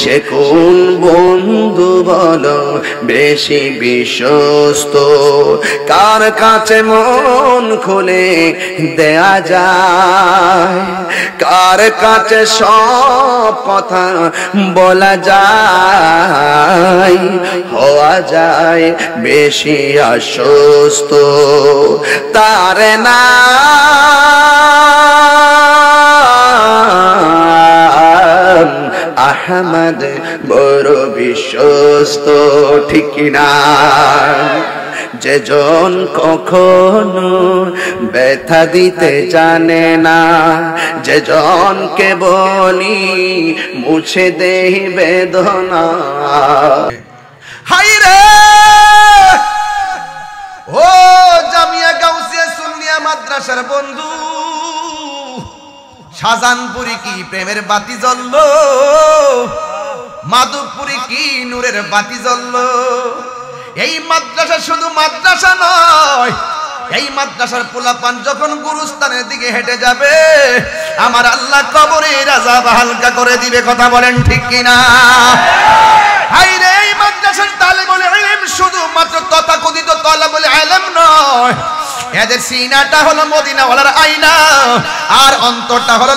সে কোন বন্ধু বলো বেশি বিশ্বস্ত, কার কাছে মন খুলে দেয়া যায়, কার কাছে সব কথা বলা যায়, হওয়া যায় বেশি আশ্বস্ত। তার নাম আহমদ বড় বিশ্বস্ত, ঠিক না? যেজন কখনো ব্যথা দিতে জানে না, যেজনকে বলি মুছে দেই বেদনা। হাই রে ও জামিয়া গাউসিয়া সুন্নিয়া মাদ্রাসার বন্ধু, শাহজাহানপুরি কি প্রেমের বাতি জ্বললো, মাধবপুরি কি নূরের বাতি জ্বললো। এই মাদ্রাসা শুধু মাদ্রাসা নয়, এই মাদ্রাসার পোলাপান যখন গুরুস্থানের দিকে হেঁটে যাবে, আমার আল্লাহ কবরের আযাব হালকা করে দিবে। কথা বলেন ঠিক কিনা? হায়রে এই মাদ্রাসার তালিবুল ইলম শুধু মাত্র তথাকথিত তালিবুল ইলম নয়, এদের সিনাটা হলো মদিনাওয়ালার আয়না, আর অন্তরটা হলো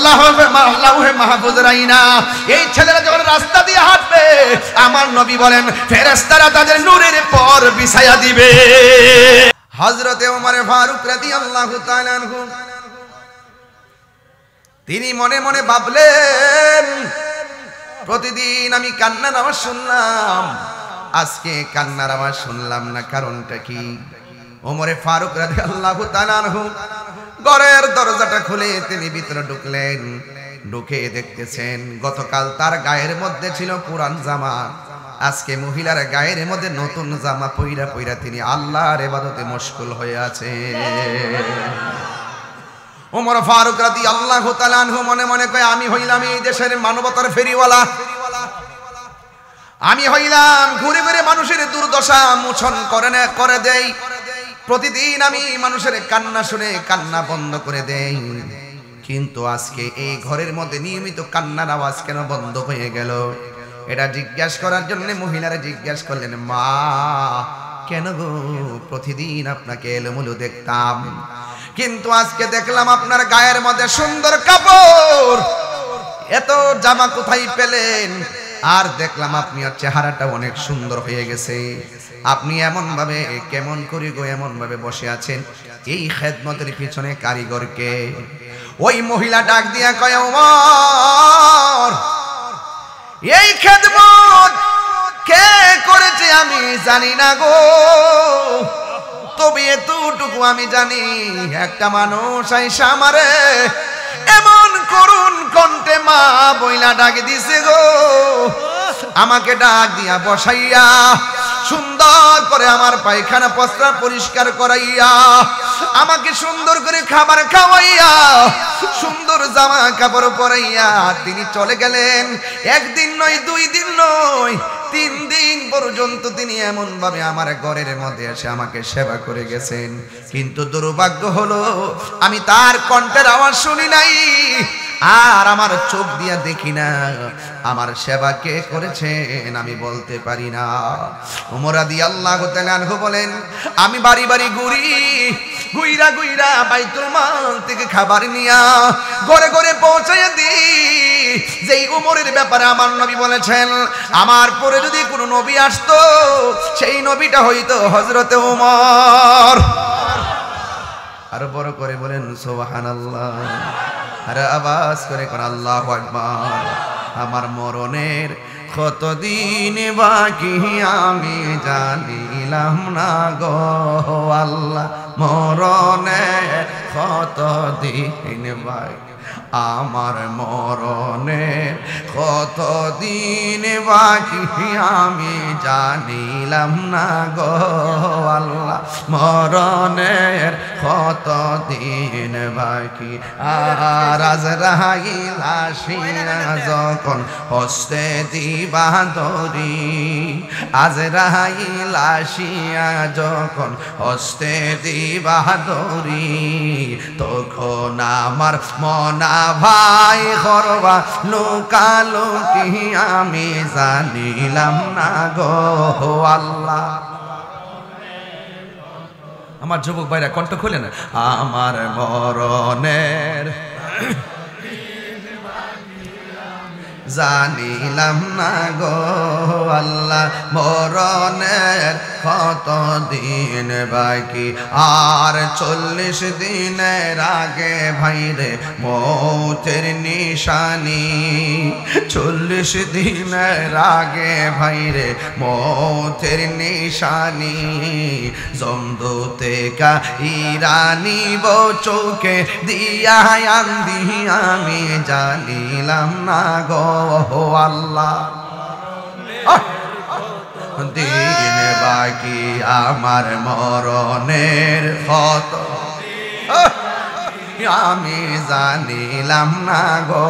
লাউহে মাহফুজের আয়না। এই ছেলেরা যখন রাস্তা দিয়ে হাঁটবে, আমার নবী বলেন ফেরেশতারা তাদের নূরের পর বিছায়া দিবে। হযরতে ওমর ফারুক রাদিয়াল্লাহু তাআলা আনহু তিনি মনে মনে ভাবলেন, প্রতিদিন আমি কান্নার আওয়াজ শুনলাম, আজকে কান্নার আওয়াজ শুনলাম না, কারণটা কি? ওমরে ফারুক রাদিয়াল্লাহু তাআলা আনহু ঘরের দরজাটা খুলে তিনি ভিতরে ঢুকলেন। ঢুকে দেখতেছেন গতকাল তার গায়ের মধ্যে ছিল পুরান জামা, আজকে মহিলার গায়ের মধ্যে নতুন জামা পইরা পইরা তিনি আল্লাহর ইবাদতে মশগুল হয়ে আছে। ওমর ফারুক রাদিয়াল্লাহু তাআলা আনহু মনে মনে কয়, আমি হইলাম এই দেশের মানবতার ফেরিওয়ালা, আমি হইলাম ঘুরে ঘুরে মানুষের দুর্দশা মোচন করে দেই। প্রতিদিন আমি মানুষের কান্না শুনে কান্না বন্ধ করে দেই, কিন্তু আজকে এই ঘরের মধ্যে নিয়মিত কান্নার আওয়াজ কেন বন্ধ হয়ে গেল? এটা জিজ্ঞাসা করার জন্য মহিলারা জিজ্ঞাসা করলেন, মা কেন গো, প্রতিদিন আপনাকে এলোমেলো দেখতাম, কিন্তু আজকে দেখলাম আপনার গায়ের মধ্যে সুন্দর কাপড়, এত জামা কোথায় পেলেন? আর দেখলাম আপনার চেহারাটা অনেক সুন্দর হয়ে গেছে, আপনি এমন ভাবে কেমন করি গো এমন ভাবে বসে আছেন, এই খেদমতের পিছনে কারিগরকে? ওই মহিলা ডাক দিয়া কয়, ওমর এই খেদমত কে করেছে আমি জানি না গো, তবে এতটুকু আমি জানি, একটা মানুষ আইসা আমারে এমন করুণ কণ্ঠে মা বইলা ডাক দিছে গো, আমাকে ডাক দিয়া বসাইয়া সুন্দর করে আমার পায়খানা প্রস্রাব পরিষ্কার করাইয়া, আমাকে সুন্দর করে খাবার খাওয়াইয়া, সুন্দর জামা কাপড় পরাইয়া তিনি চলে গেলেন। একদিন নয়, 2 দিন নয়, 3 দিন পর্যন্ত তিনি এমন ভাবে আমার ঘরের মধ্যে এসে আমাকে সেবা করে গেছেন, কিন্তু দুর্ভাগ্য হলো আমি তার কণ্ঠের আওয়াজ শুনি নাই, আর আমার চোখ দিয়া দেখি না, আমার সেবা কে করেছেন আমি বলতে পারি না। ওমর রাদিয়াল্লাহু তাআলা আনহু বলেন, আমি বাড়ি বাড়ি ঘুইরা ঘুইরা বাইতুল মাল থেকে খাবার নিয়া ঘরে ঘরে পৌঁছাইয়া দিই। যেই ওমরের ব্যাপারে আমার নবী বলেছেন, আমার পরে যদি কোনো নবী আসতো, সেই নবীটা হইতো হযরতে ওমর। আর বড় করে বলেন সুবহানাল্লাহ, আর আওয়াজ করে কোন আল্লাহু আকবার। আমার মরণের কতদিন বাকি আমি জানিলাম না গো আল্লাহ, মরণের কতদিন বাকি, আমার মরণের কতদিন বাকি আমি জানিলাম না গো আল্লাহ, মরণের কতদিন বাকি। আর আজরাইল আসিয়া যখন হস্তে দিবা ধরি, আজরাইল আসিয়া যখন হস্তে দিবা ধরি, তখন আমার মনা ভাই করবা লুকালুকি আমি জানিলাম না গো আল্লাহ। আমার যুবক ভাইরা কণ্ঠ খুলে না। আমার মরণের জানিলাম না গো আল্লাহ, মরণের কত দিন বাকি, আর 40 দিনের আগে ভাইরে মৌতের নিশানি, 40 দিনের আগে ভাইরে মৌতের নিশানি, জমদূতে কা ইরানি বউ চোখে দিয়া আন্দি আমি জানিলাম না গো আল্লাহ। দিন বাকি আমার মরণের কত আমি জানিলাম না গো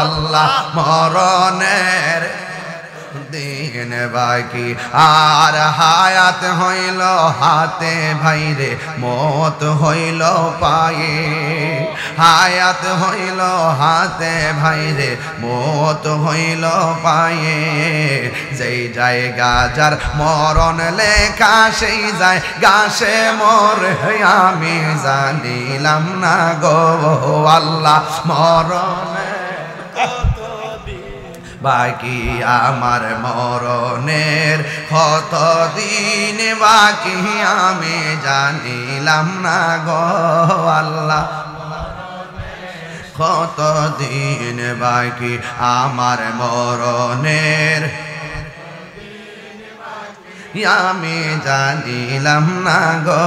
আল্লাহ, মরণের দিন বাকি, আর হায়াত হইল হাতে ভাইরে মত হইল পায়ে, হায়াত হইল হাতে ভাইরে মত হইল পায়ে, যেই জায়গা যার মরণ লেখা সেই যায় গাছে মোর আমি জানিলাম না গো আল্লাহ, মরণে বাকি আমার মরণের কত দিন বাকি আমি জানিলাম না গো আল্লাহ, কত দিন বাকি আমার মরণের আমি জানিলাম না গো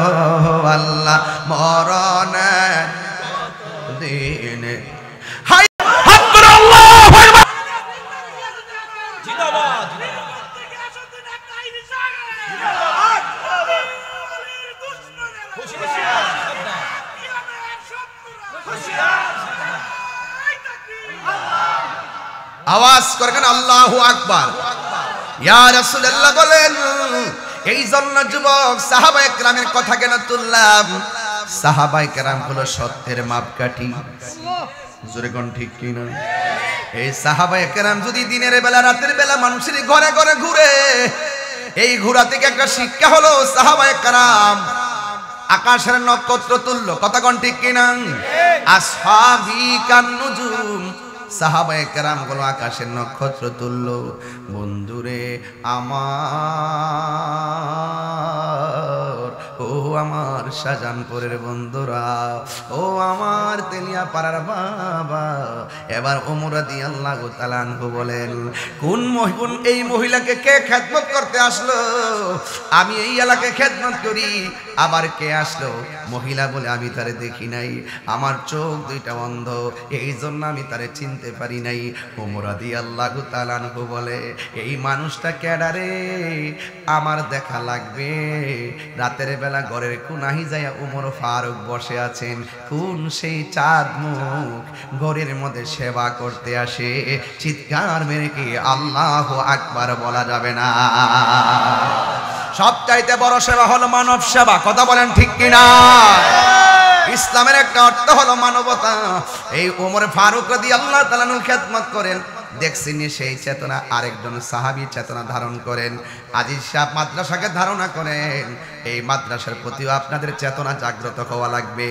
আল্লাহ, মরণের দিন। আওয়াজ করেন আল্লাহু আকবার। ইয়া রাসূলুল্লাহ বলেন, এই জন্য যুবক সাহাবায়ে কেরামের কথা কেন তুললাম? সাহাবায়ে কেরাম হলো সত্যের মাপকাঠি। জোরে কোন ঠিক কি না? এই সাহাবায়ে কেরাম যদি দিনের বেলা রাতের বেলা মানুষের ঘরে ঘরে ঘুরে, এই ঘোরা থেকে একটা শিক্ষা হলো সাহাবায়ে কেরাম আকাশের নক্ষত্র তুল্য। কথা কোন ঠিক কি না? আসহাবি কান নুজুম, সাহাবায়ে কেরাম গুলো আকাশের নক্ষত্র তুল্য। বন্ধুরে আমার, ও আমার শাহজাহানপুরের বন্ধুরা, ও আমার তেলিয়া পাড়ার বাবা, এবার ওমর রাদিয়াল্লাহু তাআলা আনহু বলেন, কোন এই মহিলাকে কে খেদমত করতে আসলো? আমি এই এলাকায় খেদমত করি, আবার কে আসলো? মহিলা বলে, আমি তারে দেখি নাই, আমার চোখ দুইটা অন্ধ, এই জন্য আমি তারে চিনতে পারি নাই। ওমর রাদিয়াল্লাহু তাআলা আনহু বলে, এই মানুষটা কেডা রে? আমার দেখা লাগবে। রাতের বেলা ঘরের কোনাহি যায়া ওমর ফারুক বসে আছেন, কোন সেই চাঁদ মুখ ঘরের মধ্যে সেবা করতে আসে, চিৎকার মেরে কি আল্লাহু আকবার বলা যাবে না? সবচাইতে বড় সেবা হলো মানব সেবা। কথা বলেন ঠিক কিনা? ইসলামের একটা অর্থ হলো মানবতা। এই ওমর ফারুক রাদিয়াল্লাহু তাআলা খেদমত করেন, দেখছিনি সেই চেতনা আরেকজন সাহাবী চেতনা ধারণ করেন। আজিজ সাহেব মাদ্রাসাকে ধারণা করেন, এই মাদ্রাসার প্রতিও আপনাদের চেতনা জাগ্রত হওয়া লাগবে।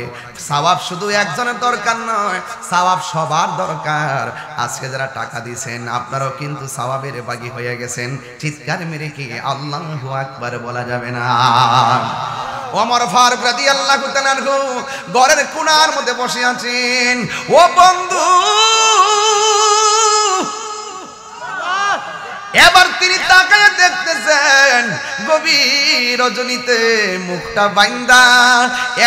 সওয়াব শুধু একজনের দরকার নয়, সওয়াব সবার দরকার। আজকে যারা টাকা দিয়েছেন আপনারাও কিন্তু সওয়াবের বাগী হয়ে গেছেন। চিৎকার মেরে কি আল্লাহু আকবার বলা যাবে না? ওমর ফারুক রাদিয়াল্লাহু তাআলা আনহু ঘরের কোণার মধ্যে বসে আছেন। ও বন্ধু, এবার তিনি তাকায় দেখতেছেন গভীর রজনীতে মুখটা বাইন্দা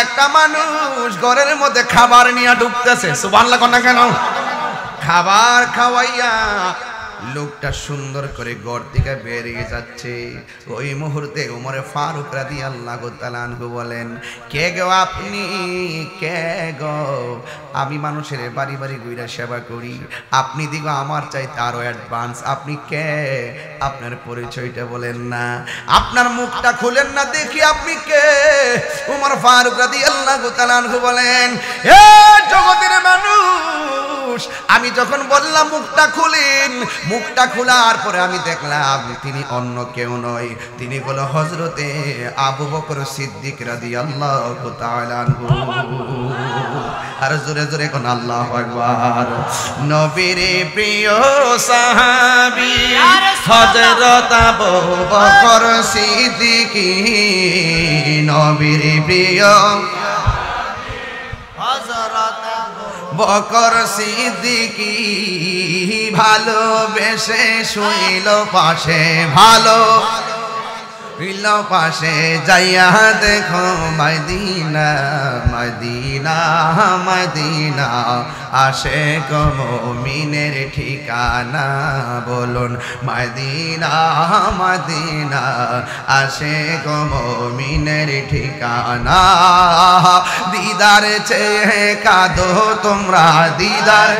একটা মানুষ ঘরের মধ্যে খাবার নিয়ে ঢুকতেছে। সুবহানাল্লাহ কোন না কেন? খাবার খাওয়াইয়া লোকটা সুন্দর করে ঘর থেকে বেরিয়ে যাচ্ছে। ওই মুহূর্তে ওমর ফারুক রাদিয়াল্লাহু তাআলা আনহু বলেন, কে গো আপনি? কে গো? আমি মানুষের বাড়ি বাড়ি ঘুরে সেবা করি, আপনি দিগো আমার চাইতে আরো অ্যাডভান্স। আপনি কে? আপনার পরিচয়টা বলেন না, আপনার মুখটা খুলেন না, দেখি আপনি কে? ওমর ফারুক রাদিয়াল্লাহু তাআলা আনহু বলেন, এ জগতের মানুষ, পুরুষ। আমি যখন বললাম মুখটা খুলেন, মুখটা খোলার পরে আমি দেখলাম তিনি অন্য কেউ নয়, তিনি হলো হযরতে আবু বকর সিদ্দিক রাদিয়াল্লাহু তাআলা আনহু। আর জোরে জোরে কোন আল্লাহু আকবার। নবীর প্রিয় সাহাবী হযরত আবু বকর সিদ্দিক, নবীর প্রিয় হযরত আবু বকর সিদ্দিক, ভালোবেসে শুইল পাশে, ভালো শুইল পাশে, যাইয়া দেখো মদিনা মদিনা মদিনা, আশিক মুমিনের ঠিকানা, বলুন মদিনা মদিনা, আশিক মুমিনের ঠিকানা। দিদার চেয়ে কাঁদো তোমরা, দিদার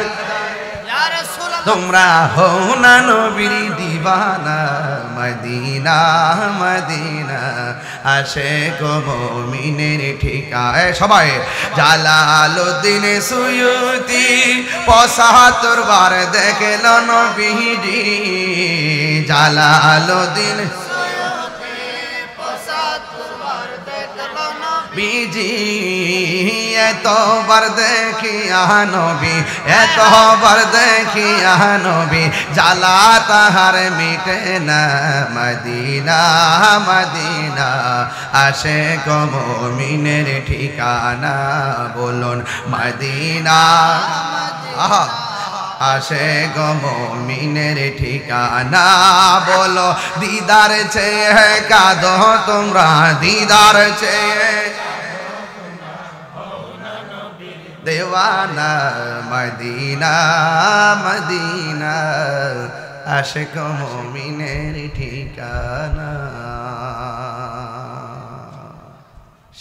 তোমরা হও না নবীর দিওয়ানা, মদিনা মদিনা, আশিক মুমিনের ঠিকানা। সবাই জালালউদ্দিন সুয়ুতি ৭৫ বার দেখল নবীজি, জালালউদ্দিন বিজি এতবার দেখিয়া নবী, এতবার দেখিয়া নবী, জ্বালা তাহার মিটে না, মদিনা মদিনা, আশিক মুমিনের ঠিকানা, বলুন মদিনা। আহা, আশিক মুমিনের ঠিকানা, বলো দিদার চেয়ে কাঁদো তোমরা, দিদার চেয়ে দেওয়ানা, মদিনা মদিনা, আশিক মুমিনের ঠিকানা।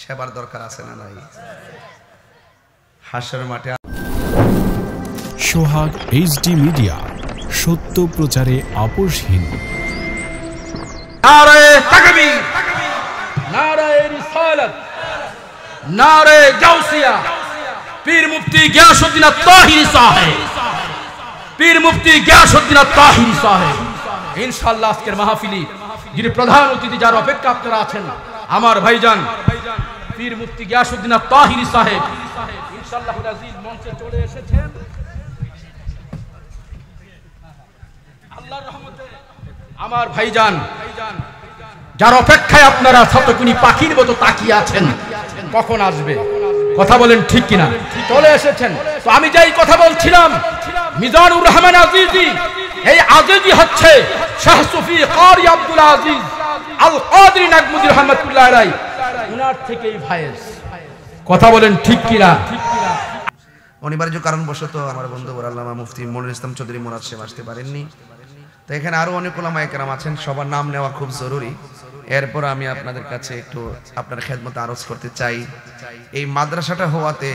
সেবার দরকার আছে না নাই? হাসরের মাঠে সোহাগ এইচডি মিডিয়া, সত্য প্রচারে আপোষহীন। নারে তাকবীর, নারে রিসালাত, নারে গাউসিয়া, পীর মুফতি গিয়াসউদ্দিন আত-তাহিরি সাহেব, পীর মুফতি গিয়াসউদ্দিন আত-তাহিরি সাহেব। ইনশাআল্লাহ আজকের মাহফিলি যিনি প্রধান অতিথি, যার অপেক্ষা আপনারা আছেন, আমার ভাইজান পীর মুফতি গিয়াসউদ্দিন আত-তাহিরি সাহেব ইনশাআল্লাহুল আজিজ মঞ্চে চলে এসেছেন। আল্লাহর রহমতে আমার ভাইজান, যার অপেক্ষায় আপনারা শতকুনি পাখির মতো তাকিয়ে আছেন, কখন আসবে, কথা বলেন ঠিক কিনা, চলে এসেছেন। তো আমি যেই কথা বলছিলাম, মিজানুর রহমান আজিজি, এই আজিজি হচ্ছে শাহ সুফি কারি আব্দুল আজিজ আল কাদরি নাগমুদি রহমাতুল্লাহ আলাইহি, উনার থেকেই ভাইস, কথা বলেন ঠিক কিনা। অনিবার্য কারণবশত আমার বন্ধু আল্লামা মুফতি মনিরুল ইসলাম চৌধুরী মুরাদ সাহেব আসতে পারেননি। তো এখানে আরো অনেক ওলামায়ে কেরাম আছেন, সবার নাম নেওয়া খুব জরুরি। এরপর আমি আপনাদের কাছে একটু আপনার খেদমতে আরজ করতে চাই, এই মাদ্রাসাটা হওয়াতে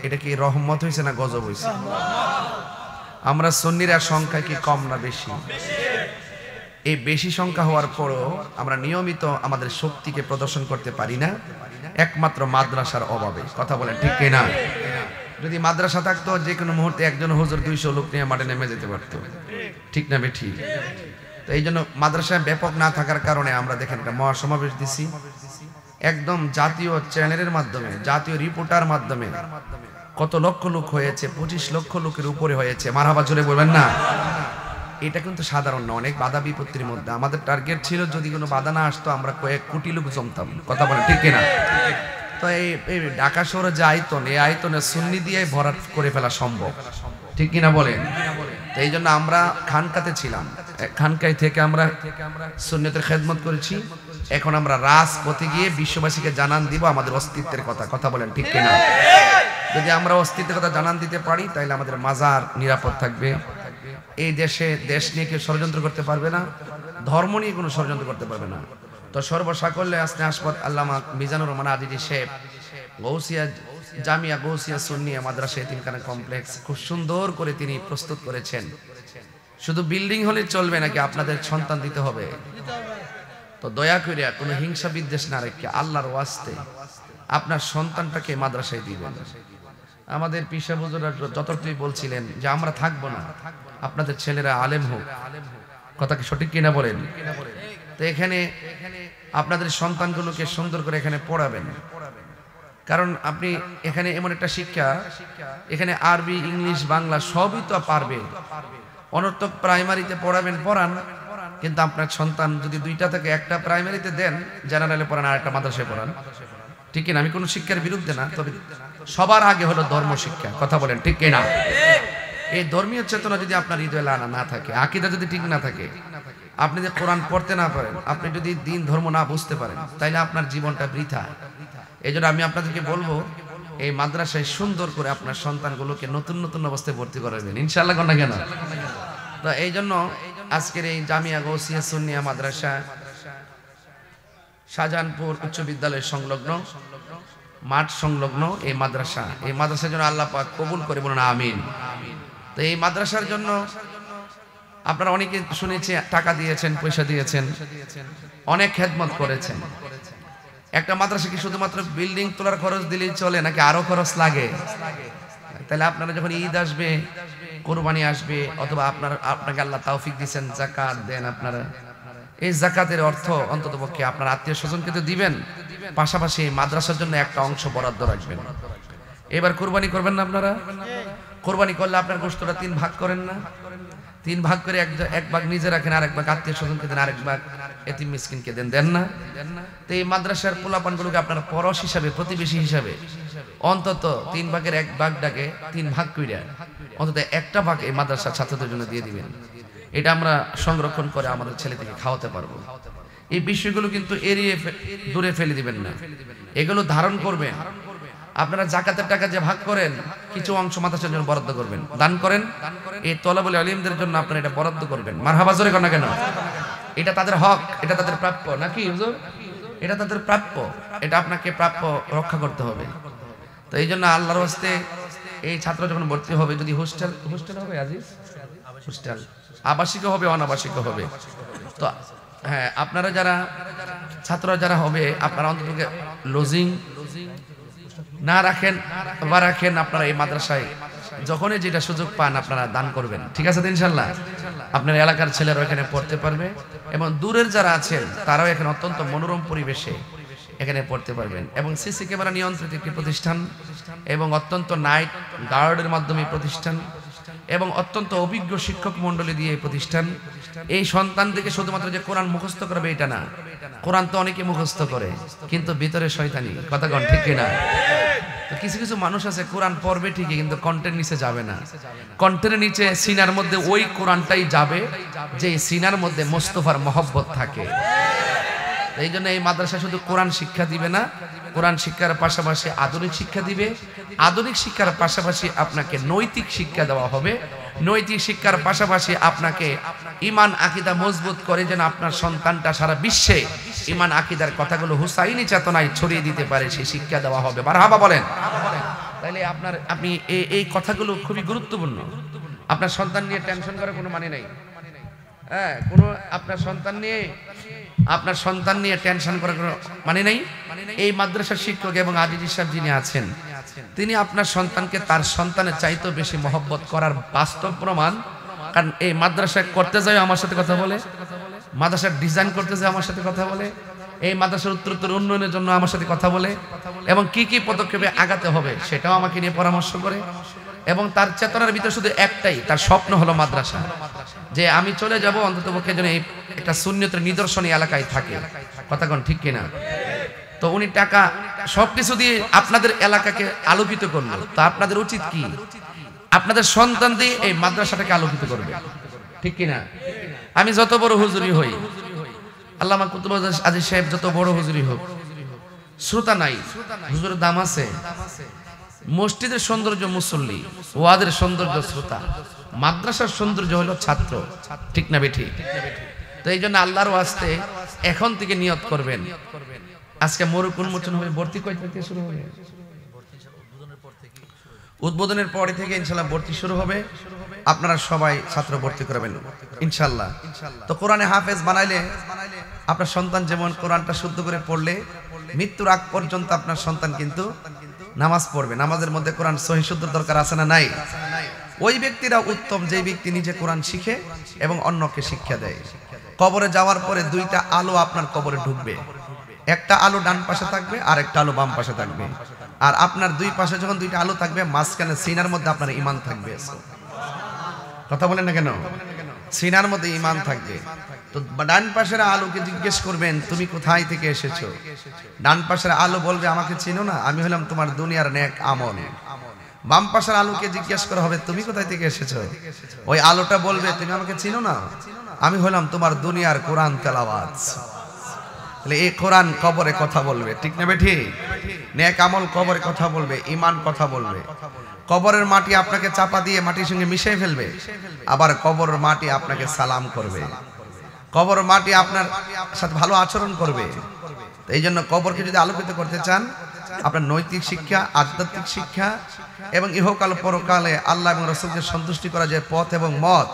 এটা কি রহমত হয়েছে না গজব হয়েছে? আমরা সুন্নিরা সংখ্যা কি কম না বেশি? এই বেশি সংখ্যা হওয়ার পরও আমরা নিয়মিত আমাদের শক্তিকে প্রদর্শন করতে পারি না, একমাত্র মাদ্রাসার অভাবে, কথা বলেন ঠিক কিনা। যদি মাদ্রাসা থাকতো, যে কোনো মুহূর্তে একজন হুজুর 200 লোক নিয়ে মাঠে নেমে যেতে পারতো, ঠিক না বে ঠিক? তো এই জন্য মাদ্রাসায় ব্যাপক না থাকার কারণে আমরা দেখেন একটা মহাসমাবেশ দিছি, একদম জাতীয় চ্যানেলের মাধ্যমে, জাতীয় রিপোর্টার মাধ্যমে কত লক্ষ লোক হয়েছে, 25 লক্ষ লোকের উপরে হয়েছে, মারহাবা জোরে বলবেন না। এটা কিন্তু সাধারণ না, অনেক বাধা বিপত্তির মধ্যে। আমাদের টার্গেট ছিল যদি কোনো বাধা না আসতো আমরা কয়েক কোটি লোক জমতাম, কথা বলেন ঠিক কিনা। তো এই ঢাকা শহরে যে আয়তন, এই আয়তনে সুন্নি দিয়ে ভরাট করে ফেলা সম্ভব, ঠিক কিনা বলেন। তো এই জন্য আমরা খানকাতে ছিলাম, খানকায় থেকে আমরা সুন্নতের খেদমত করেছি। এখন আমরা রাজপথে গিয়ে বিশ্ববাসীকে জানান দিব আমাদের অস্তিত্বের কথা, কথা বলেন ঠিক কিনা। যদি আমরা অস্তিত্বের কথা জানান দিতে পারি, তাহলে আমাদের মাজার নিরাপদ থাকবে। এই দেশে দেশ নিয়ে কেউ ষড়যন্ত্র করতে পারবে না, ধর্ম নিয়ে কোনো ষড়যন্ত্র করতে পারবে না। তো সর্বসাকল্যে আসনে আসপদ আল্লামা মিজানুর রহমান আজিজি সাহেব গৌসিয়া জামিয়া গৌসিয়া সুন্নিয়া মাদ্রাসা এতিমখানা কমপ্লেক্স খুব সুন্দর করে তিনি প্রস্তুত করেছেন। শুধু বিল্ডিং হলে চলবে নাকি, আপনাদের সন্তান দিতে হবে। তো দয়া করে কোনো হিংসা বিদ্বেষ না রেখে আল্লাহর ওয়াস্তে আপনার সন্তানটাকে মাদ্রাসায় দিবেন। আমাদের পিসা হুজুররা যতটুকুই বলছিলেন যে আমরা থাকবো না, আপনাদের ছেলেরা আলেম হোক, কথা কি সঠিক কিনা বলেন? তো এখানে আপনাদের সন্তানগুলোকে সুন্দর করে এখানে পড়াবেন, কারণ আপনি এখানে এমন একটা শিক্ষা, এখানে আরবি, ইংলিশ, বাংলা সবই তো পারবে। অনর্থক প্রাইমারিতে পড়ান, কিন্তু আপনার সন্তান যদি দুইটা থেকে একটা প্রাইমারিতে দেন, জেনারেলে পড়ান আর একটা মাদ্রাসায় পড়ান, ঠিক কিনা? আমি কোনো শিক্ষার বিরুদ্ধে না, তবে সবার আগে হলো ধর্ম শিক্ষা, কথা বলেন ঠিক কিনা? এই ধর্মীয় চেতনা যদি আপনার হৃদয়ে লানা না থাকে, আকীদা যদি ঠিক না থাকে, আপনি যদি কোরআন পড়তে না পারেন, আপনি যদি দিন ধর্ম না বুঝতে পারেন, তাইলে আপনার জীবনটা বৃথা। এই জন্য আমি আপনাদেরকে বলবো, এই মাদ্রাসায় সুন্দর করে আপনার সন্তানগুলোকে নতুন নতুন অবস্থায় ভর্তি করাবেন, ইনশাআল্লাহ। না কেন? তো এই জন্য আজকের এই জামিয়া গৌসিয়া সুন্নিয়া মাদ্রাসা শাহজাহানপুর উচ্চ বিদ্যালয় সংলগ্ন, মাঠ সংলগ্ন এই মাদ্রাসার জন্য আল্লাহ পাক কবুল করে, বলুন আমিন। তো এই মাদ্রাসার জন্য আপনারা অনেকে শুনেছি টাকা দিয়েছেন, পয়সা দিয়েছেন, অনেক খেদমত করেছেন। একটা মাদ্রাসা কি শুধুমাত্র বিল্ডিং তোলার খরচ দিলেই চলে, নাকি আরো খরচ লাগে? তাহলে আপনারা যখন ঈদ আসবে, কোরবানি আসবে, অথবা আপনাকে আল্লাহ তৌফিক দিয়েছেন যাকাত দেন, আপনারা এই যাকাতের অর্থ অন্ততপক্ষে আপনার আত্মীয় স্বজনকে তো দিবেন, পাশাপাশি মাদ্রাসার জন্য একটা অংশ বরাদ্দ রাখবেন। এবার কোরবানি করবেন না আপনারা? কোরবানি করলে আপনার গোশতটা 3 ভাগ করেন না? 3 ভাগ করে এক ভাগ নিজে রাখেন, আর এক ভাগ আত্মীয় স্বজনকে দেন, আরেক ভাগ এতিম মিসকিনকে দেন না? তো এই মাদ্রাসার পোলাপানগুলোকে আপনারা পরশ হিসাবে, প্রতিবেশী হিসাবে অন্তত 3 ভাগের 1 ভাগটাকে 3 ভাগ কইরা অন্তত একটা ভাগ এই মাদ্রাসার ছাত্রদের জন্য দিয়ে দিবেন। এটা আমরা সংরক্ষণ করে আমাদের ছেলেদেরকে খাওয়াতে পারবো। এই বিষয়গুলো কিন্তু এড়িয়ে দূরে ফেলে দিবেন না, এগুলো ধারণ করবেন। আপনারা যাকাতের টাকা যে ভাগ করেন, কিছু অংশ মাদ্রাসার জন্য বরাদ্দ করবেন, দান করেন। এই তলাবুল ইলমদের জন্য আপনারা এটা বরাদ্দ করবেন। মারহাবা জোরে কোন না কেন? এটা তাদের হক, এটা তাদের প্রাপ্য, নাকি হুজুর? এটা তাদের প্রাপ্য, এটা আপনাকে প্রাপ্য রক্ষা করতে হবে। তো এই জন্য আল্লাহর হস্তে এই ছাত্র যখন ভর্তি হবে, যদি হোস্টেল হবে, আজিজ হোস্টেল, আবাসিক হবে, অনাবাসিক হবে, তো হ্যাঁ, আপনারা যারা ছাত্ররা যারা হবে, আপনারা অন্তত লজিং না রাখেন বা রাখেন, আপনারা এই মাদ্রাসায় যখনই যেটা সুযোগ পান আপনারা দান করবেন, ঠিক আছে? ইনশাআল্লাহ আপনার এলাকার ছেলেরা এখানে পড়তে পারবে, এবং দূরের যারা আছেন তারাও এখানে অত্যন্ত মনোরম পরিবেশে এখানে পড়তে পারবেন। এবং সিসি ক্যামেরা নিয়ন্ত্রিত একটি প্রতিষ্ঠান, এবং অত্যন্ত নাইট গার্ডের মাধ্যমে প্রতিষ্ঠান, এবং অত্যন্ত অভিজ্ঞ শিক্ষক মন্ডলী দিয়ে এই প্রতিষ্ঠান। এই সন্তানদেরকে শুধুমাত্র যে কোরআন মুখস্থ করবে এটা না, কোরআন তো অনেকে মুখস্থ করে, কিন্তু ভিতরে শয়তানি, কথা কোন ঠিক কিনা? তো কিছু কিছু মানুষ আছে কোরআন পড়বে ঠিকই, কিন্তু কন্টেন্ট নিচে যাবে না। কন্টেন্টের নিচে সিনার মধ্যে ওই কোরআনটাই যাবে যে সিনার মধ্যে মোস্তফার মহব্বত থাকে। এই জন্য এই মাদ্রাসা শুধু কোরআন শিক্ষা দিবে না, কোরআন শিক্ষার পাশাপাশি আধুনিক শিক্ষা দিবে, আধুনিক শিক্ষার পাশাপাশি আপনাকে নৈতিক শিক্ষা দেওয়া হবে, নৈতিক শিক্ষার পাশাপাশি আপনাকে ঈমান আকীদা মজবুত করে যেন আপনার সন্তানটা সারা বিশ্বে ঈমান আকীদার কথাগুলো হুসাইনি চেতনায় ছড়িয়ে দিতে পারে, সেই শিক্ষা দেওয়া হবে। মারহাবা বলেন। তাহলে আপনি এই কথাগুলো খুবই গুরুত্বপূর্ণ। আপনার সন্তান নিয়ে টেনশন করার কোনো মানে নেই, হ্যাঁ, কোনো আপনার সন্তান নিয়ে টেনশন করার কোনো মানে নেই। এই মাদ্রাসার শিক্ষক এবং আজিজ সাহেব যিনি আছেন, তিনি আপনার সন্তানকে তার সন্তানের চাইতেও বেশি মহব্বত করার বাস্তব প্রমাণ। কারণ এই মাদ্রাসা করতে যায় আমার সাথে কথা বলে, মাদ্রাসার ডিজাইন করতে যায় আমার সাথে কথা বলে, এই মাদ্রাসার উত্তরোত্তর উন্নয়নের জন্য আমার সাথে কথা বলে, এবং কি কি পদক্ষেপে আগাতে হবে সেটাও আমাকে নিয়ে পরামর্শ করে। এবং তার চেতনার ভিতরে শুধু একটাই, তার স্বপ্ন হলো মাদ্রাসা, যে আমি চলে যাব অন্ততপক্ষে যেন এই একটা সুন্নতের নিদর্শন এলাকায় থাকে, কথা কোন ঠিক কিনা? তো উনি টাকা সবকিছু দিয়ে আপনাদের এলাকাকে আলোকিত করলো, তা আপনাদের উচিত কি? আপনাদের সন্তান দিয়ে এই মাদ্রাসাটাকে আলোকিত করবে, ঠিক কিনা? আমি যত বড় হুজুরি হই, আল্লামা কুতুব আজিজ সাহেব যত বড় হুজুরি হোক, শ্রোতা নাই, হুজুরের দাম আছে। মসজিদের সৌন্দর্য মুসল্লি, ওয়াদের সৌন্দর্য শ্রোতা, মাদ্রাসার সৌন্দর্য হলো ছাত্র, ঠিক না বেঠি? তো এই জন্য আল্লাহর ওয়াস্তে এখন থেকে নিয়ত করবেন, আজকে মোরক উন্মোচন হবে, ভর্তি কয় থেকে শুরু হবে? উদ্বোধনের পরে থেকে ইনশাআল্লাহ ভর্তি শুরু হবে। আপনারা সবাই ছাত্র ভর্তি করবেন ইনশাআল্লাহ। তো কোরআনে হাফেজ বানাইলে আপনার সন্তান যেমন কোরআনটা শুদ্ধ করে পড়লে মৃত্যুর আগ পর্যন্ত আপনার সন্তান কিন্তু নামাজ পড়বে, নামাজের মধ্যে কোরআন সহিহ শুদ্ধ দরকার আছে না নাই? ওই ব্যক্তিরা উত্তম যে ব্যক্তি নিজে কোরআন শিখে এবং অন্যকে শিক্ষা দেয়। কবরে যাওয়ার পরে দুইটা আলো আপনার কবরে ঢুকবে, একটা আলো ডান পাশে থাকবে আর একটা আলো বাম পাশে থাকবে। আর আপনার দুই পাশে যখন দুইটা আলো থাকবে, মাঝখানে সিনার মধ্যে আপনার ঈমান থাকবে। কথা বলেন না কেন? সিনার মধ্যে ঈমান থাকবে। তো ডান পাশের আলোকে জিজ্ঞেস করবেন তুমি কোথায় থেকে এসেছো? ডান পাশের আলো বলবে আমাকে চিনো না, আমি হলাম তোমার দুনিয়ার নেক আমল। বাম পাশের আলোকে জিজ্ঞেস করা হবে তুমি কোথায় থেকে এসেছো? ওই আলোটা বলবে তুমি আমাকে চিনো না, আমি হলাম তোমার দুনিয়ার কোরআন তেলাওয়াত। তাহলে এই কোরআন কবরে কথা বলবে, ঠিক না বেঠি? নেক আমল কবরে কথা বলবে, ঈমান কথা বলবে। কবরের মাটি আপনাকে চাপা দিয়ে মাটির সঙ্গে মিশিয়ে ফেলবে, আবার কবরের মাটি আপনাকে সালাম করবে, কবরের মাটি আপনার সাথে ভালো আচরণ করবে। এই জন্য কবরকে যদি আলোকিত করতে চান, আপনার নৈতিক শিক্ষা, আধ্যাত্মিক শিক্ষা এবং ইহকাল পরকালে আল্লাহ এবং রাসূলকে সন্তুষ্টি করা যে পথ এবং মত,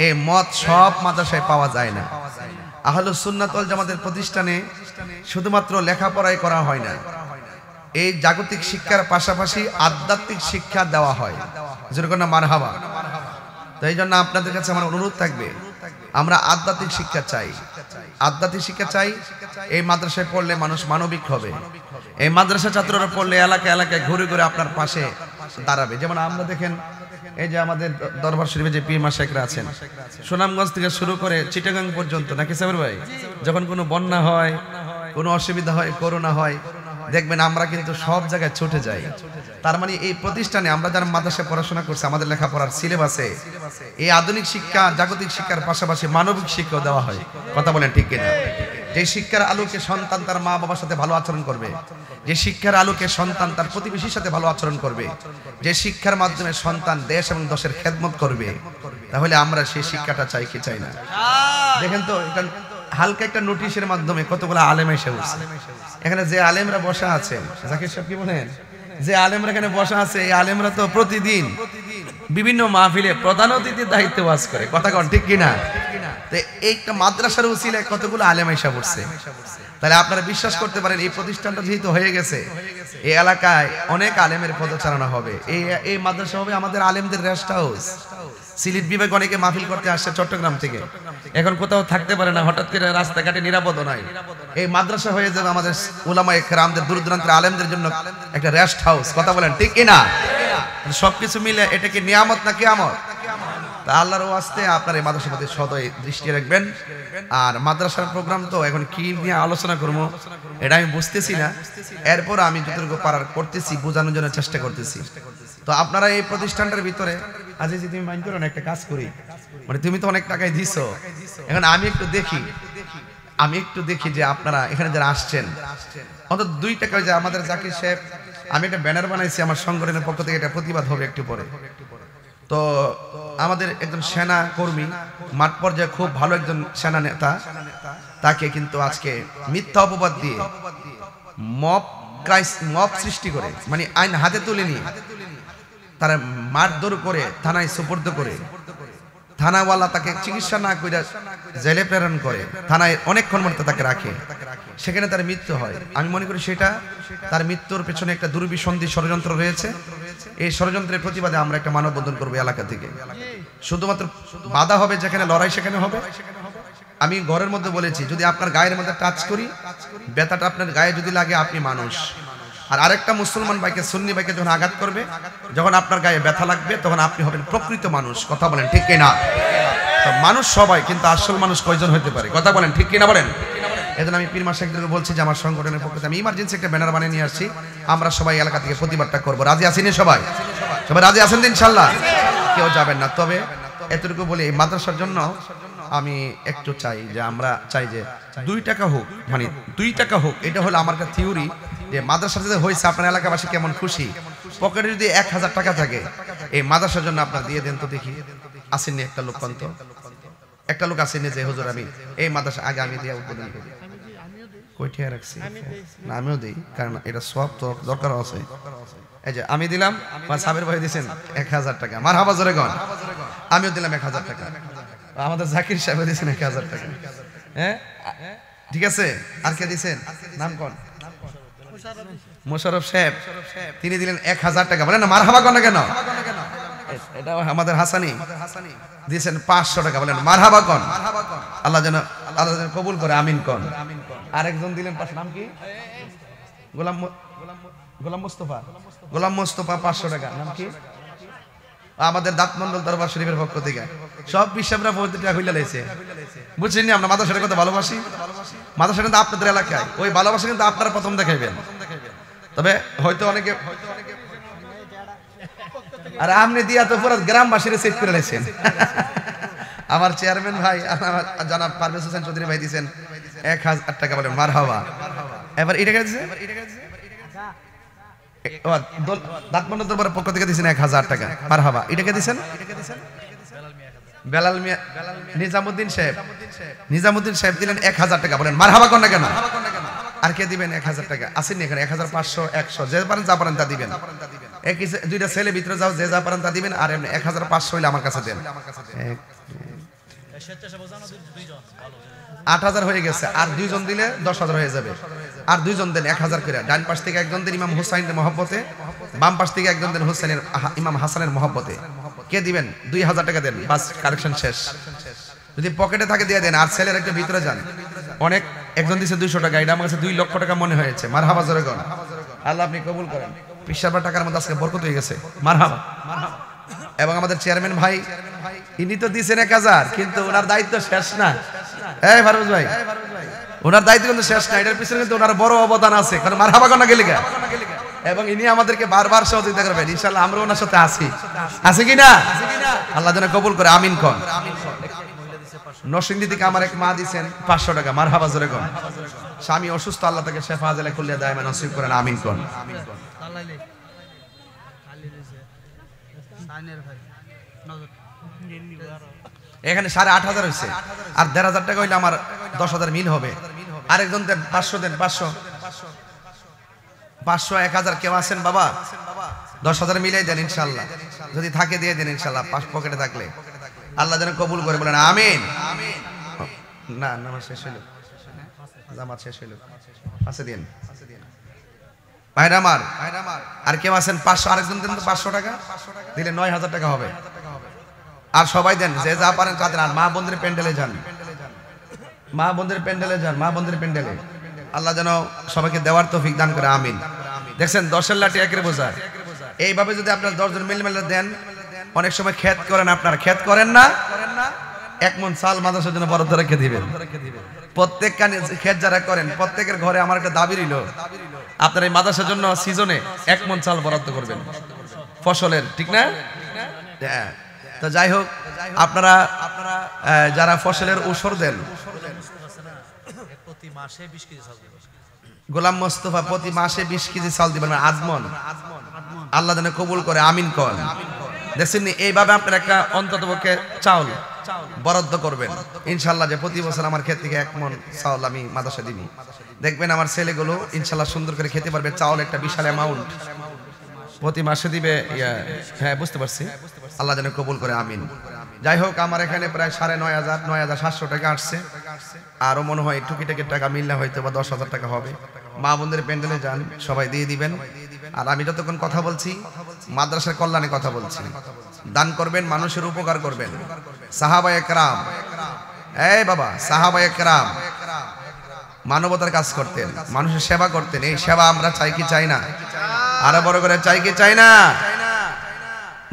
এই মত সব মাদ্রাসায় পাওয়া যায় না। আহলুস সুন্নাত ওয়াল জামাতের প্রতিষ্ঠানে শুধুমাত্র লেখাপড়াই করা হয় না, এই জাগতিক শিক্ষার পাশাপাশি আধ্যাত্মিক শিক্ষা দেওয়া হয়। যেরকম না মারহাবা। তো এই জন্য আপনাদের কাছে আমার অনুরোধ থাকবে, আমরা আধ্যাত্মিক শিক্ষা চাই, আধ্যাত্মিক শিক্ষা চাই। এই মাদ্রাসায় পড়লে মানুষ মানবিক হবে। এই মাদ্রাসা ছাত্ররা পড়লে এলাকা এলাকায় ঘুরে ঘুরে আপনার পাশে দাঁড়াবে। যেমন আমরা দেখেন এই যে আমাদের দরবার শরীফে যে পীর মাশায়েখরা আছেন, সুনামগঞ্জ থেকে শুরু করে চিটাগাং পর্যন্ত, নাকি সাবির ভাই, যখন কোনো বন্যা হয়, কোনো অসুবিধা হয়, করোনা হয়, দেখবেন আমরা কিন্তু সব জায়গায় ছুটে যাই। তার মানে এই প্রতিষ্ঠানে আমরা যারা মাদ্রাসায় পড়াশোনা করছি, আমাদের লেখাপড়ার সিলেবাসে এই আধুনিক শিক্ষা, জাগতিক শিক্ষার পাশাপাশি মানবিক শিক্ষাও দেওয়া হয়। কথা বলেন ঠিক কিনা? যে শিক্ষার আলোকে সন্তান তার মা বাবার সাথে ভালো আচরণ করবে, যে শিক্ষার আলোকে সন্তান তার প্রতিবেশীর সাথে ভালো আচরণ করবে, যে শিক্ষার মাধ্যমে সন্তান দেশ এবং দেশের খেদমত করবে, তাহলে আমরা সেই শিক্ষাটা চাই কি চাই না? দেখেন তো, এটা হালকা একটা নোটিশের মাধ্যমে কতগুলো আলেম এসে বসে। এখানে যে আলেমরা বসা আছেন, জাকির সাহেব কি বলেন, যে আলেমরা এখানে বসা আছে, এই আলেমরা তো প্রতিদিন বিভিন্ন মাহফিলে প্রধান অতিথির দায়িত্ব ওয়াজ করে। কথা কন ঠিক কিনা? তো এইটা মাদ্রাসার উসিলায় কতগুলো আলেম এসে বসছে। তাহলে আপনারা বিশ্বাস করতে পারেন, এই প্রতিষ্ঠানটা যেহেতু হয়ে গেছে, এই এলাকায় অনেক আলেমের পদচারণা হবে। এই মাদ্রাসা হবে আমাদের আলেমদের রেস্ট হাউস। সিলেট বিভাগ অনেকে মাহফিল করতে আসছে চট্টগ্রাম থেকে, এখন কোথাও থাকতে পারে না, হঠাৎ করে রাস্তাঘাটে নিরাপদ নয়। এই মাদ্রাসা হয়ে যাবে আমাদের উলামায়ে কেরামদের, দূর দূরান্তের আলেমদের জন্য একটা রেস্ট হাউস। কথা বলেন ঠিক কিনা? সবকিছু মিলে এটা কি নিয়ামত না কিয়ামত? তা আল্লাহর ওয়াস্তে আপনার এই মাদ্রাসার প্রতি সদয় দৃষ্টি রাখবেন। আর মাদ্রাসার প্রোগ্রাম তো এখন কি নিয়ে আলোচনা করবো এটা আমি বুঝতেছি না, এরপর আমি যতটুকু পারার করতেছি, বোঝানোর জন্য চেষ্টা করতেছি। তো আপনারা এই প্রতিষ্ঠানটার ভিতরে আজ যে তুমি মাইন্ড করো না, একটা কাজ করি, মানে তুমি তো অনেক টাকায় দিছো, এখন আমি একটু দেখি যে আপনারা এখানে যারা আসছেন অন্তত 2 টাকা, যে আমাদের জাকির সাহেব, আমি একটা ব্যানার বানাইছি আমার সংগঠনের পক্ষ থেকে, এটা প্রতিবাদ হবে একটু পরে। তো আমাদের একজন সেনা কর্মী, মাঠ পর্যায়ে খুব ভালো একজন সেনা নেতা, তাকে কিন্তু আজকে মিথ্যা অপবাদ দিয়ে মব সৃষ্টি করে, মানে আইন হাতে তুলে নিয়ে তারা মারধর করে থানায় সুপর্দ করে, থানাওয়ালা তাকে চিকিৎসা না করে জেলে প্রেরণ করে, থানায় অনেকক্ষণ মতো তাকে রাখে, সেখানে তার মৃত্যু হয়। আমি মনে করি সেটা তার মৃত্যুর পেছনে একটা দুর্বিসন্ধি ষড়যন্ত্র রয়েছে। এই ষড়যন্ত্রের প্রতিবাদে আমরা একটা মানববন্ধন করবো এলাকা থেকে। শুধুমাত্র বাধা হবে যেখানে লড়াই, সেখানে হবে। আমি ঘরের মধ্যে বলেছি, যদি আপনার গায়ের মধ্যে টাচ করি, ব্যথাটা আপনার গায়ে যদি লাগে, আপনি মানুষ। আর আরেকটা মুসলমান ভাইকে, সুন্নি ভাইকে যখন আঘাত করবে, যখন আপনার গায়ে ব্যথা লাগবে, তখন আপনি হবেন প্রকৃত মানুষ। কথা বলেন ঠিক কিনা? তো মানুষ সবাই, কিন্তু আসল মানুষ কয়জন হতে পারে? কথা বলেন ঠিক কিনা বলেন? এজন্য আমি পীর মাশায়েখদেরকে বলছি যে আমার সংগঠনের পক্ষ থেকে আমি ইমার্জেন্সি একটা ব্যানার বানিয়ে নিয়ে আসছি, আমরা সবাই এলাকা থেকে প্রতিবাদটা করবো। রাজি আছেন সবাই? সবাই রাজি আছেন তো ইনশাআল্লাহ? কেউ যাবেন না। তবে এতটুকু বলি, এই মাদ্রাসার জন্য আমি একটু চাই যে, আমরা চাই যে 2 টাকা হোক, মানে 2 টাকা হোক, এটা হলো আমার একটা থিওরি, যে মাদ্রাসা যদি হয়েছে আপনার এলাকাবাসী কেমন খুশি। পকেটে যদি 1000 টাকা থাকে, এই মাদ্রাসার জন্য আপনার দিয়ে দেন তো দেখি। আসেননি একটা লোক? কন্ত একটা লোক আসেনি যে হুজুর আমি এই মাদ্রাসা আগে আমি দিয়ে উদ্বোধন করি? কইঠিয়া রাখছি না, আমিও দিই, কারণ এটা সব দরকার আছে। এই যে আমি দিলাম, সাবির ভাই দিয়েছেন 1000 টাকা, মারহাবা জোরে গন। আমিও দিলাম 1000 টাকা, আমাদের জাকির সাহেব দিয়েছেন 1000 টাকা। হ্যাঁ ঠিক আছে। আর কে দিয়েছেন? নাম কোন? মোশাররফ সাহেব তিনি দিলেন 1000 টাকা। বলেন না মারহাবা কোন কেন? এটা আমাদের হাসানি দিয়েছেন 500 টাকা। বলেন মারহাবা কোন? আল্লাহ যেন কবুল করে, আমিন কোন। আরেকজন দিলেন নাম কি? গোলাম মুস্তফা 500 টাকা। নাম কি? আমাদের দাঁতমন্ডল দরবার শরীফের পক্ষ থেকে সব বিশ্বাবরা প্রতিটা হইলা লাইছে। বুঝছেন আমরা মাদ্রাসার কথা ভালোবাসি, মাদ্রাসা কিন্তু আপনাদের এলাকায়, ওই ভালোবাসা কিন্তু আপনারা প্রথম দেখাইবেন। তবে হয়তো অনেকে আর আপনি দিয়া তো পুরো গ্রামবাসীরা সেট করে লাইছেন। আমার চেয়ারম্যান ভাই জানাব পারভেজ হোসেন চৌধুরী ভাই দিয়েছেন 1000 টাকা। বলেন মারহাবা। এবার এটা গেছে দাঁতমন্ডল দরবারের পক্ষ থেকে দিয়েছেন 1000 টাকা। মারহাবা। এটাকে দিয়েছেন বেলাল মিয়া নিজামুদ্দিন সাহেব দিলেন 1000 টাকা। বলেন মারহাবা কোন না কেন? আর কে দিবেন 1000 টাকা? আসেননি এখানে? 1500 100 যে পারেন যা পারেন তা দিবেন। একই দুইটা ছেলে ভিতরে যাও, যে যা পারেন তা দিবেন। আর এমনি 1500 হইলে আমার কাছে দেন। 8000 হয়ে গেছে। আর 2 জন দিলে 10000 হয়ে যাবে। আর 2 জন দেন 1000 করে। ডান পাশ থেকে একজন দেন ইমাম হুসাইনের মহব্বতে, বাম পাশ থেকে একজন দেন হুসাইনের ইমাম হাসানের মহব্বতে। কে দিবেন? 2000 টাকা দেন। বাস কালেকশন শেষ। যদি পকেটে থাকে দিয়ে দেন। আর ছেলের একটু ভিতরে যান। অনেক একজন দিছে 200 টাকা। এটা আমার কাছে 2 লক্ষ টাকা মনে হয়েছে। মারহাবা জোরে কোন। আল্লাহ আপনি কবুল করেন। পিসাবার টাকার মধ্যে আজকে বরকত হয়ে গেছে। মারহাবা। এবং আমাদের চেয়ারম্যান ভাই ইনি তো দিয়েছেন 1000, কিন্তু ওনার দায়িত্ব শেষ না। এই ফারুজ ভাই, ওনার দায়িত্ব কিন্তু শেষ না। এটার পিছনে কিন্তু ওনার বড় অবদান আছে। কারণ মারহাবা কোন গেলে গা। এবং ইনি আমাদেরকে বারবার সহযোগিতা করবেন। ইনশাআল্লাহ আমরা ওনার সাথে আছি কি না? আল্লাহ যেন কবুল করে, আমিন কোন। নরসিংদী থেকে আমার এক মা দিয়েছেন 500 টাকা। মারহাবা জোরে কোন। স্বামী অসুস্থ, আল্লাহ তাকে শেফা আজলে খুলিয়া দায়মা নসিব করেন, আমিন কোন। এখানে 8500 হয়েছে। আর 1500 টাকা হইলে আমার 10000 মিল হবে। আরেকজন দেন 500 দেন। 500 1000 কেউ আছেন বাবা? 10000 মিলাই দেন ইনশাআল্লাহ। যদি থাকে দিয়ে দেন ইনশাআল্লাহ, পাশ পকেটে থাকলে। আল্লাহ যেন কবুল করে, বলেন আমিন। না নামাজ শেষ হইল, জামাত শেষ হইল, পাশে দিন ভাইরা আমার। আর কেউ আছেন 500? আরেকজন দেন তো 500 টাকা দিলে 9000 টাকা হবে। আর সবাই দেন, যে যা পারেন তা দেন। আর মা বোনদের প্যান্ডেলে যান, মা বোনদের প্যান্ডেলে। আল্লাহ যেন সবাইকে দেওয়ার তৌফিক দান করে, আমিন। দেখছেন 10-এর লাঠি একের বোঝা। এইভাবে যদি আপনার 10 জন মিলে দেন, অনেক সময় খেত করেন, আপনারা খেত করেন না, 1 মণ চাল মাদ্রাসার জন্য বরাদ্দ রেখে দিবেন। প্রত্যেক খেত যারা করেন, প্রত্যেকের ঘরে আমার একটা দাবি রইল, আপনার এই মাদ্রাসার জন্য সিজনে 1 মণ চাল বরাদ্দ করবেন ফসলের, ঠিক না? হ্যাঁ। তো যাই হোক, আপনারা যারা ফসলের ওষর দেন, প্রতি মাসে 20 কেজি চাল দিবেন। গোলাম মোস্তফা প্রতি মাসে 20 কেজি চাল দিবেন, আজমন। আল্লাহ যেন কবুল করে, আমিন কোন। দেখছেন এইভাবে আপনারা একটা অন্ততপক্ষে চাউল বরাদ্দ করবেন ইনশাআল্লাহ, যে প্রতি বছর আমার ক্ষেত থেকে 1 মণ চাউল আমি মাদ্রাসা দিব। দেখবেন আমার ছেলেগুলো ইনশাআল্লাহ সুন্দর করে খেতে পারবে। চাউল একটা বিশাল অ্যামাউন্ট প্রতি মাসে দিবে। হ্যাঁ, বুঝতে পারছি। আল্লাহ যেন কবুল করে, আমিন। যাই হোক, আমার এখানে প্রায় 9,700 টাকা আসছে। আরো মনে হয় টুকিটাকি টাকা মিললে হয়তো বা 10,000 টাকা হবে। মা বোনদের প্যান্ডেলে যান, সবাই দিয়ে দিবেন। আর আমি যতক্ষণ কথা বলছি মাদ্রাসার কল্যাণে কথা বলছি। দান করবেন, মানুষের উপকার করবেন। সাহাবায়ে কেরাম, এই বাবা, সাহাবায়ে কেরাম মানবতার কাজ করতেন, মানুষের সেবা করতেন। এই সেবা আমরা চাই কি চাই না? আরো বড় করে চাই কি চাই না?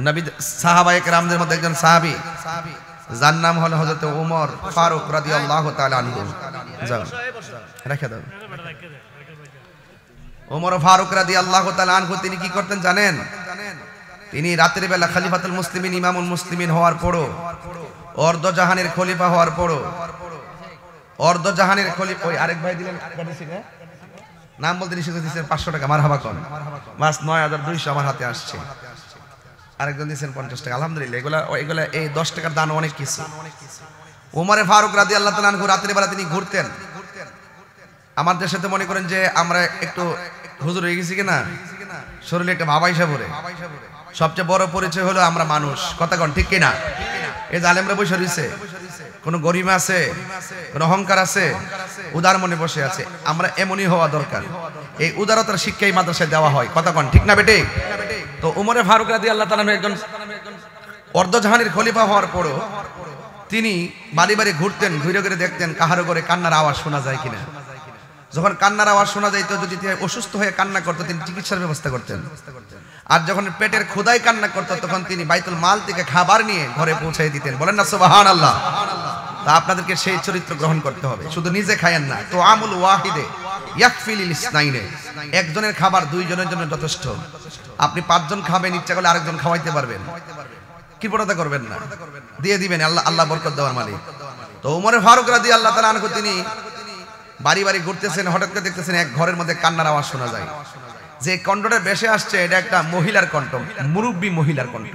নবী সাহাবায়ে কেরামদের মধ্যে একজন সাহাবী, যার নাম হলো হযরত ওমর ফারুক রাদিয়াল্লাহু তাআলা আনহু। যাও রেখে দাও। ওমর ফারুক রাদিয়াল্লাহু তাআলা আনহু তিনি কি করতেন জানেন? তিনি রাতের বেলা খলিফাতুল মুসলিমিন, ইমামুল মুসলিমিন হওয়ার পরও, অর্ধ জাহানের খলিফা হওয়ার পরও, অর্ধ জাহানের খলিফা, ওই আরেক ভাই দিলেন নাম বলতে নিষেধ দিয়েছেন 500 টাকা। মারহাবা কোন। মাস 9200 আমার হাতে আসছে। আরেকজন দিয়েছেন 50 টাকা। আলহামদুলিল্লাহ, এগুলা এই 10 টাকার দান অনেক কিছু। ওমর ফারুক রাদিয়াল্লাহু তাআলা আনহু রাতের বেলা তিনি ঘুরতেন। আমার দেশে তো মনে করেন যে আমরা একটু হুজুর হয়ে গেছি কিনা, শরীরে একটা ভাবাইসা ভরে। সবচেয়ে বড় পরিচয় হলো আমরা মানুষ, কথা কোন ঠিক কিনা? এই যে আলেমরা বসে রয়েছে, কোন গরিব আছে, কোন অহংকার আছে, উদার মনে বসে আছে। আমরা এমনই হওয়া দরকার। এই উদারতার শিক্ষা এই মাদ্রাসায় দেওয়া হয়, কথা কন ঠিক না বেটে? তো উমরে ফারুক রাদিয়াল্লাহু তাআলা একজন অর্ধজাহানের খলিফা হওয়ার পরও তিনি বাড়ি বাড়ি ঘুরতেন, ঘুরে ঘুরে দেখতেন কাহারো করে কান্নার আওয়াজ শোনা যায় কিনা। যখন কান্নার আওয়াজ শোনা যাইত, যদি অসুস্থ হয়ে কান্না করতো, তিনি চিকিৎসার ব্যবস্থা করতেন। আর যখন পেটের ক্ষুধায় কান্না করতো, তখন তিনি বাইতুল মাল থেকে খাবার নিয়ে ঘরে পৌঁছে দিতেন। বলেন না সুবহানাল্লাহ। তা আপনাদেরকে সেই চরিত্র গ্রহণ করতে হবে, শুধু নিজে খায়েন না। তো আমুল ওয়াহিদে ইয়াকফি লিল ইসনাইনে, একজনের খাবার দুইজনের জন্য যথেষ্ট। আপনি 5 জন খাবেন, ইচ্ছা করলে আরেকজন খাওয়াইতে পারবেন, কৃপণতা করবেন না, দিয়ে দিবেন। আল্লাহ বরকত দেওয়ার মালিক। তো উমরে ফারুক রাদিয়াল্লাহু তাআলা আনহু তিনি বাড়ি বাড়ি ঘুরতেছেন, হঠাৎ করে দেখতেছেন এক ঘরের মধ্যে কান্নার আওয়াজ শোনা যায়। যে কণ্ঠটা বেশে আসছে, এটা একটা মহিলার কণ্ঠ, মুরব্বী মহিলার কণ্ঠ।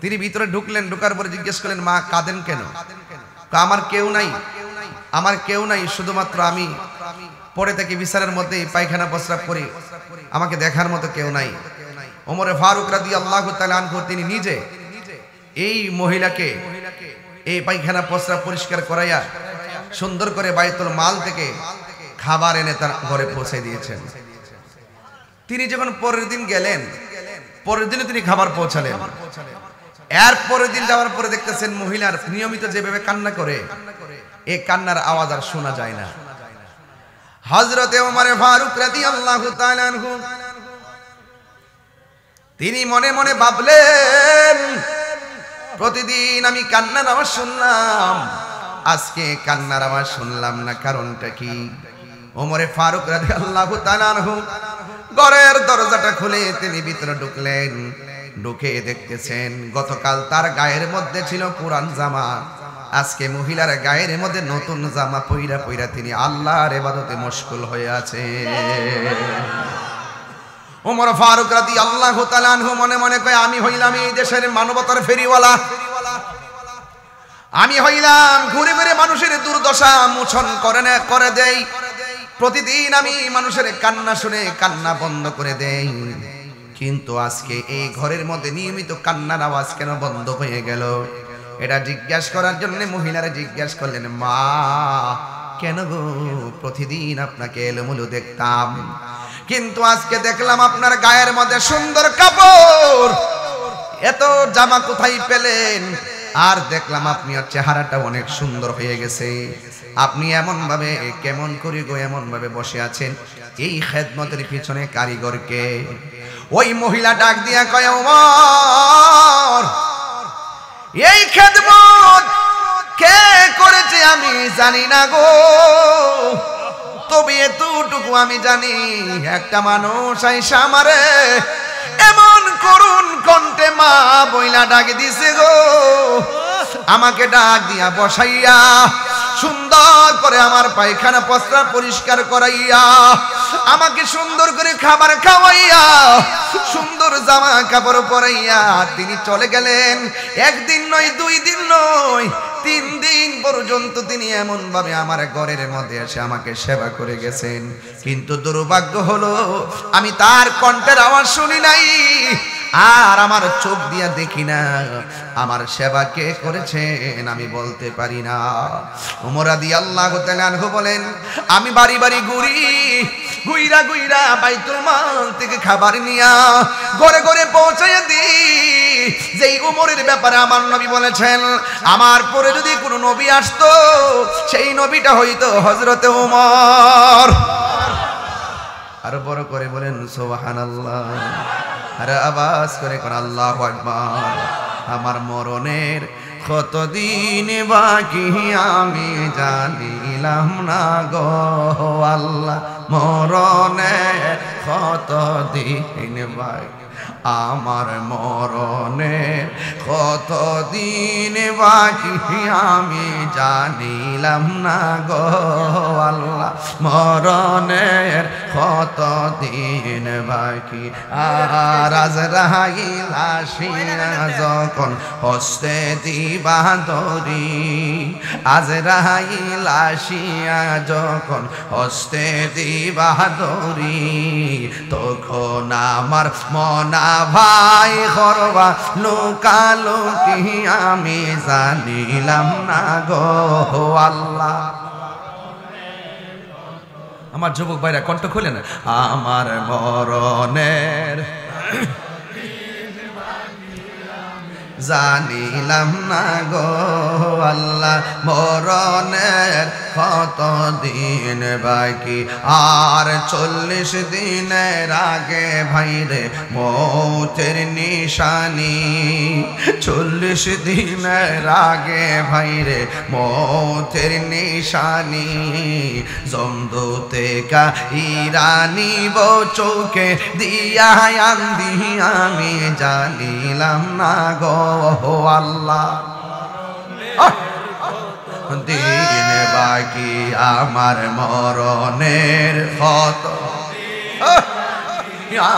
তিনি ভিতরে ঢুকলেন, ঢোকার পরে জিজ্ঞেস করলেন, মা কাঁদেন কেন? আমার কেউ নাই, আমার কেউ নাই, শুধুমাত্র আমি পড়ে থাকি বিছানার মধ্যে, পায়খানা প্রস্রাব করি, আমাকে দেখার মতো কেউ নাই। ওমরে ফারুক রাদিয়াল্লাহু তাআলা আনহু তিনি নিজে এই মহিলাকে এই পায়খানা প্রস্রাব পরিষ্কার করাইয়া সুন্দর করে বাইতুল মাল থেকে খাবার এনে তার ঘরে পৌঁছে দিয়েছেন। তিনি যখন পরের দিন গেলেন, পরের দিনে তিনি খাবার পৌঁছালেন। এর পরের দিন যাওয়ার পরে দেখতেছেন মহিলার নিয়মিত যেভাবে কান্না করে, এই কান্নার আওয়াজ আর শোনা যায় না। হযরতে ওমর ফারুক রাদিয়াল্লাহু তাআলা আনহু তিনি মনে মনে ভাবলেন, প্রতিদিন আমি কান্নার আওয়াজ শুনলাম, আজকে কান্নার আওয়াজ শুনলাম না, কারণটা কি? ওমরে ফারুক রাদিয়াল্লাহু তাআলা আনহু ঘরের দরজাটা খুলে তিনি ভিতরে ঢুকলেন। ঢুকে দেখতেছেন গতকাল তার গায়ের মধ্যে ছিল পুরান জামা, আজকে মহিলার গায়ের মধ্যে নতুন জামা পইরা পইরা তিনি আল্লাহর ইবাদতে মশগুল হয়ে আছে। ওমর ফারুক রাদিয়াল্লাহু তাআলা আনহু মনে মনে কয়, আমি হইলাম এই দেশের মানবতার ফেরিওয়ালা, আমি হইলাম ঘুরে ঘুরে মানুষের দুর্দশা মোচন করে দেই। প্রতিদিন আমি মানুষের কান্না শুনে কান্না বন্ধ করে দেই, কিন্তু আজকে এই ঘরের মধ্যে নিয়মিত কান্নার আওয়াজ কেন বন্ধ হয়ে গেল? এটা জিজ্ঞাসা করার জন্য মহিলারা জিজ্ঞাসা করলেন, মা কেন গো, প্রতিদিন আপনাকে এলোমেলো দেখতাম, কিন্তু আজকে দেখলাম আপনার গায়ের মধ্যে সুন্দর কাপড়, এত জামা কোথায় পেলেন? আর দেখলাম আপনার চেহারাটা অনেক সুন্দর হয়ে গেছে, আপনি এমন ভাবে কেমন করি গো এমন ভাবে বসে আছেন, এই খেদমতের পিছনে কারিগরকে? ওই মহিলা ডাক দিয়া কয়, ওমর এই খেদমত কে করেছে আমি জানি না গো, তবে এতটুকু আমি জানি, একটা মানুষ আইসা আমারে এমন করুণ কণ্ঠে মা বইলা ডাক দিছে গো, আমাকে ডাক দিয়া বসাইয়া সুন্দর করে আমার পায়খানা প্রস্রাব পরিষ্কার করাইয়া, আমাকে সুন্দর করে খাবার খাওয়াইয়া, সুন্দর জামা কাপড় পরাইয়া তিনি চলে গেলেন। একদিন নয়, 2 দিন নয়, 3 দিন পর্যন্ত তিনি এমন ভাবে আমার ঘরের মধ্যে এসে আমাকে সেবা করে গেছেন। কিন্তু দুর্ভাগ্য হলো আমি তার কণ্ঠের আওয়াজ শুনি নাই, আর আমার চোখ দিয়া দেখি না, আমার সেবা কে করেছেন আমি বলতে পারি না। ওমর রাদিয়াল্লাহু তাআলা আনহু বলেন, আমি বাড়ি বাড়ি ঘুরি, ঘুইরা ঘুইরা বাইতুল মাল থেকে খাবার নিয়া ঘরে ঘরে পৌঁছাইয়া দিই। যেই উমরের ব্যাপারে আমার নবী বলেছেন, আমার পরে যদি কোনো নবী আসতো, সেই নবীটা হইতো হযরতে ওমর। আর বড় করে বলেন সুবহানাল্লাহ, আর আওয়াজ করে কোন আল্লাহু আকবার। আমার মরণের কতদিন বাকি আমি জানিলাম না গো আল্লাহ, মরণের কতদিন বাকি, আমার মরণের কতদিন বাকি আমি জানিলাম না গো আল্লাহ, মরণের কতদিন বাকি। আর আজরাইল আসিয়া যখন হস্তে দিবা ধরি, আজরাইল আসিয়া যখন হস্তে দিবা ধরি, তখন আমার মনা ভাই করবা লুকালুকি আমি জানিলাম না গো আল্লাহ। আমার যুবক ভাইরা কণ্ঠ খোলেন। আমার মরণের জানিলাম না গো আল্লাহ, মরণের কত দিন বাকি, আর 40 দিনের আগে ভাইরে মৌতের নিশানি, 40 দিনের আগে ভাইরে মৌতের নিশানি, জমদূতে কা ইরানি বউ চোখে দিয়া আন্দি আমি জানিলাম না গো আল্লাহ। দিন বাকি আমার মরণের কত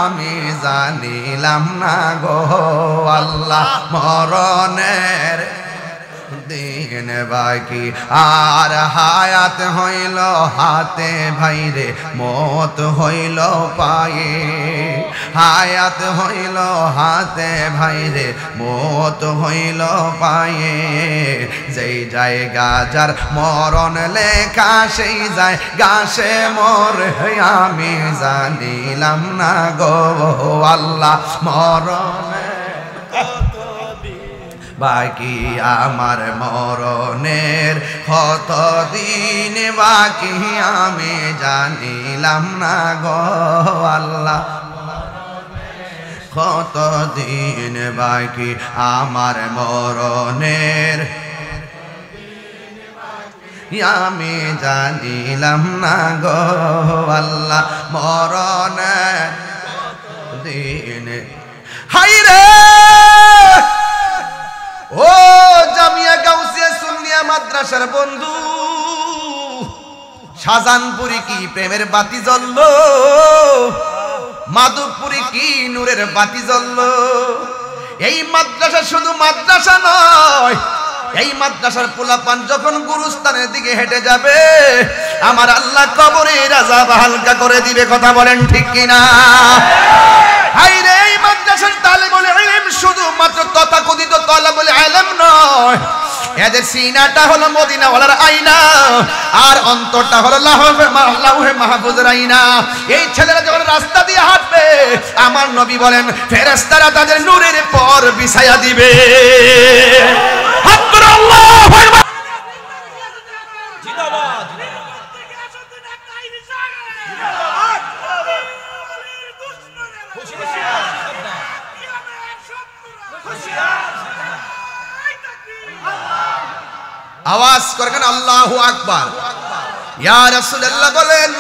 আমি জানিলাম না গো আল্লাহ, মরণের দিন বাকি, আর হায়াত হইল হাতে ভাইরে মত হইল পায়ে, হায়াত হইল হাতে ভাইরে মত হইল পায়ে, যেই জায়গা যার মরণ লেখা সেই যায় গাছে মোর আমি জানিলাম না গো আল্লাহ, মরণে বাকি আমার মরণের কত দিন বাকি আমি জানিলাম না গো আল্লাহ, কত দিন বাকি আমার মরণের আমি জানিলাম না গো আল্লাহ, মরণের দিন। হাইরে ও জামিয়া গাউসিয়া সুন্নিয়া মাদ্রাসার বন্ধু, শাহজাহানপুরে কি প্রেমের বাতি জ্বললো, মাধবপুরে কি নূরের বাতি জ্বললো। এই মাদ্রাসা শুধু মাদ্রাসা নয়, এই মাদ্রাসার পোলাপান যখন গুরুস্থানের দিকে হেঁটে যাবে আমার আল্লাহ কবরের আযাব হালকা করে দিবে। কথা বলেন ঠিক কিনা? হায়রে এই মাদ্রাসার তালেবুল ইলম শুধুমাত্র তথাকথিত তালেবুল ইলম নয়, এদের সিনাটা হলো মদিনাওয়ালার আয়না, আর অন্তরটা হলো লাউহে মাহফুজের আয়না। এই ছেলেরা যখন রাস্তা দিয়ে হাঁটবে আমার নবী বলেন ফেরেশতারা তাদের নূরের পর বিছায়া দিবে। আওয়াজ করেন আল্লাহু আকবার। ইয়া রাসূলুল্লাহ বলেন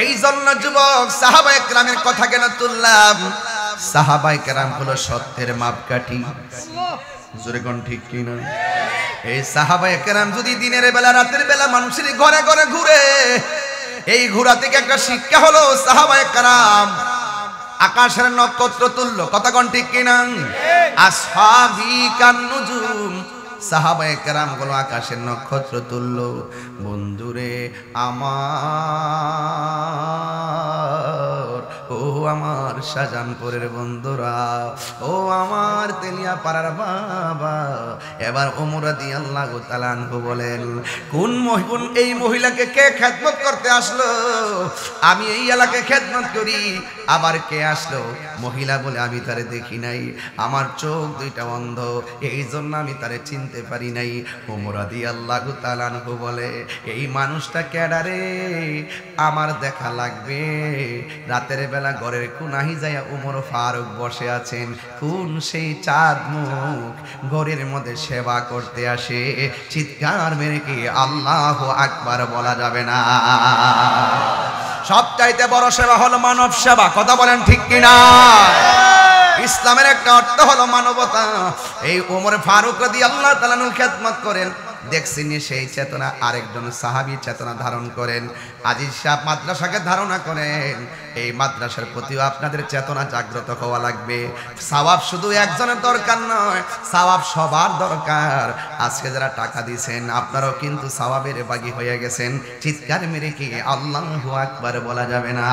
এই জন্য যুবক সাহাবায়ে কেরামের কথা কেন তুললাম? সাহাবায়ে কেরাম হলো সত্যের মাপকাঠি। জোরে কোন ঠিক কি না? এই সাহাবায়ে কেরাম যদি দিনের বেলা রাতের বেলা মানুষের ঘরে ঘরে ঘুরে, এই ঘোরা থেকে একটা শিক্ষা হলো সাহাবায়ে কেরাম আকাশের নক্ষত্র তুল্য। কথা কোন ঠিক কি না? আসহাবি কান নুজুম, সাহাবায়ে কেরাম গুলো আকাশের নক্ষত্র তুল্য। বন্ধুরে আমার, ও আমার শাহজাহানপুরের বন্ধুরা, ও আমার তেলিয়া পাড়ার বাবা, এবার ওমর রাদিয়াল্লাহু তাআলা আনহু বলেন কোন এই মহিলাকে কে খেদমত করতে আসলো? আমি এই এলাকায় খেদমত করি। আবার কে আসলো? মহিলা বলে আমি তারে দেখি নাই, আমার চোখ দুইটা অন্ধ, এই জন্য আমি তারে চিনতে পারি নাই। ওমর রাদিয়াল্লাহু তাআলা আনহু বলে এই মানুষটা কেডারে, আমার দেখা লাগবে। রাতের বেলা ঘরের কোনাহি যায় ওমর ফারুক বসে আছেন, কোন সেই চাঁদ মুখ ঘরের মধ্যে সেবা করতে আসে। চিৎকার মেরে কি আল্লাহু আকবার বলা যাবে না? সবচাইতে বড় সেবা হলো মানব সেবা। কথা বলেন ঠিক কিনা? ইসলামের একটা অর্থ হলো মানবতা। এই ওমর ফারুক রাদিয়াল্লাহু তাআলা খেদমত করেন, দেখছেন সেই চেতনা আরেকজন সাহাবী চেতনা ধারণ করেন। আজিজ সাহেব মাদ্রাসাকে ধারণা করেন, এই মাদ্রাসার প্রতিও আপনাদের চেতনা জাগ্রত হওয়া লাগবে। সওয়াব শুধু একজনের দরকার নয়, সওয়াব সবার দরকার। আজকে যারা টাকা দিয়েছেন আপনারাও কিন্তু সওয়াবের ভাগী হয়ে গেছেন। চিৎকার মেরে কি আল্লাহু আকবার বলা যাবে না?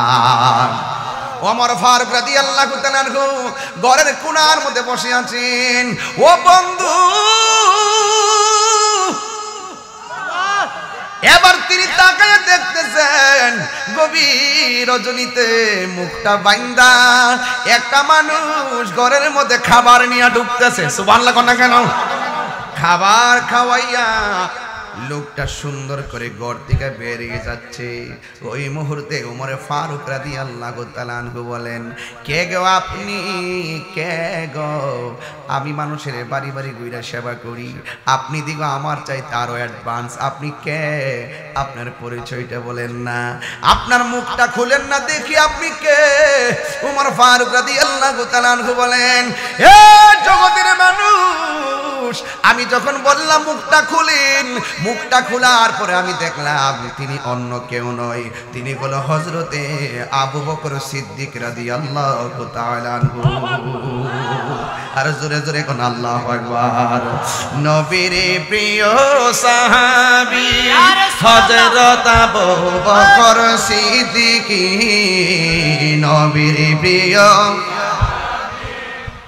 ওমর ফারুক রাদিয়াল্লাহু তাআলা আনহু ঘরের কোণার মধ্যে বসে আছেন। ও বন্ধু, এবার তিনি তাকায় দেখতেছেন গভীর রজনীতে মুখটা বাইন্দা একটা মানুষ ঘরের মধ্যে খাবার নিয়ে ঢুকতেছে। সুবহানাল্লাহ কোন না কেন? খাবার খাওয়াইয়া লোকটা সুন্দর করে ঘর থেকে বেরিয়ে যাচ্ছে। ওই মুহূর্তে ওমর ফারুক রাদিয়াল্লাহু তাআলা আনহু বলেন, কে গো আপনি? কে গো? আমি মানুষের বাড়ি বাড়ি ঘুরে সেবা করি, আপনি দিগো আমার চাইতে আরো অ্যাডভান্স। আপনি কে? আপনার পরিচয়টা বলেন না, আপনার মুখটা খুলেন না, দেখি আপনি কে? ওমর ফারুক রাদিয়াল্লাহু তাআলা আনহু বলেন, এ জগতের মানুষ, আমি যখন বললাম মুখটা খুলেন, মুখটা খোলার পরে আমি দেখলাম তিনি অন্য কেউ নয়, তিনি হলো হযরতে আবু বকর সিদ্দিক রাদিয়াল্লাহু তাআলা আনহু। আর জোরে জোরে কোন আল্লাহু আকবার। নবীর প্রিয় সাহাবী হযরত আবু বকর সিদ্দিক, নবীর প্রিয়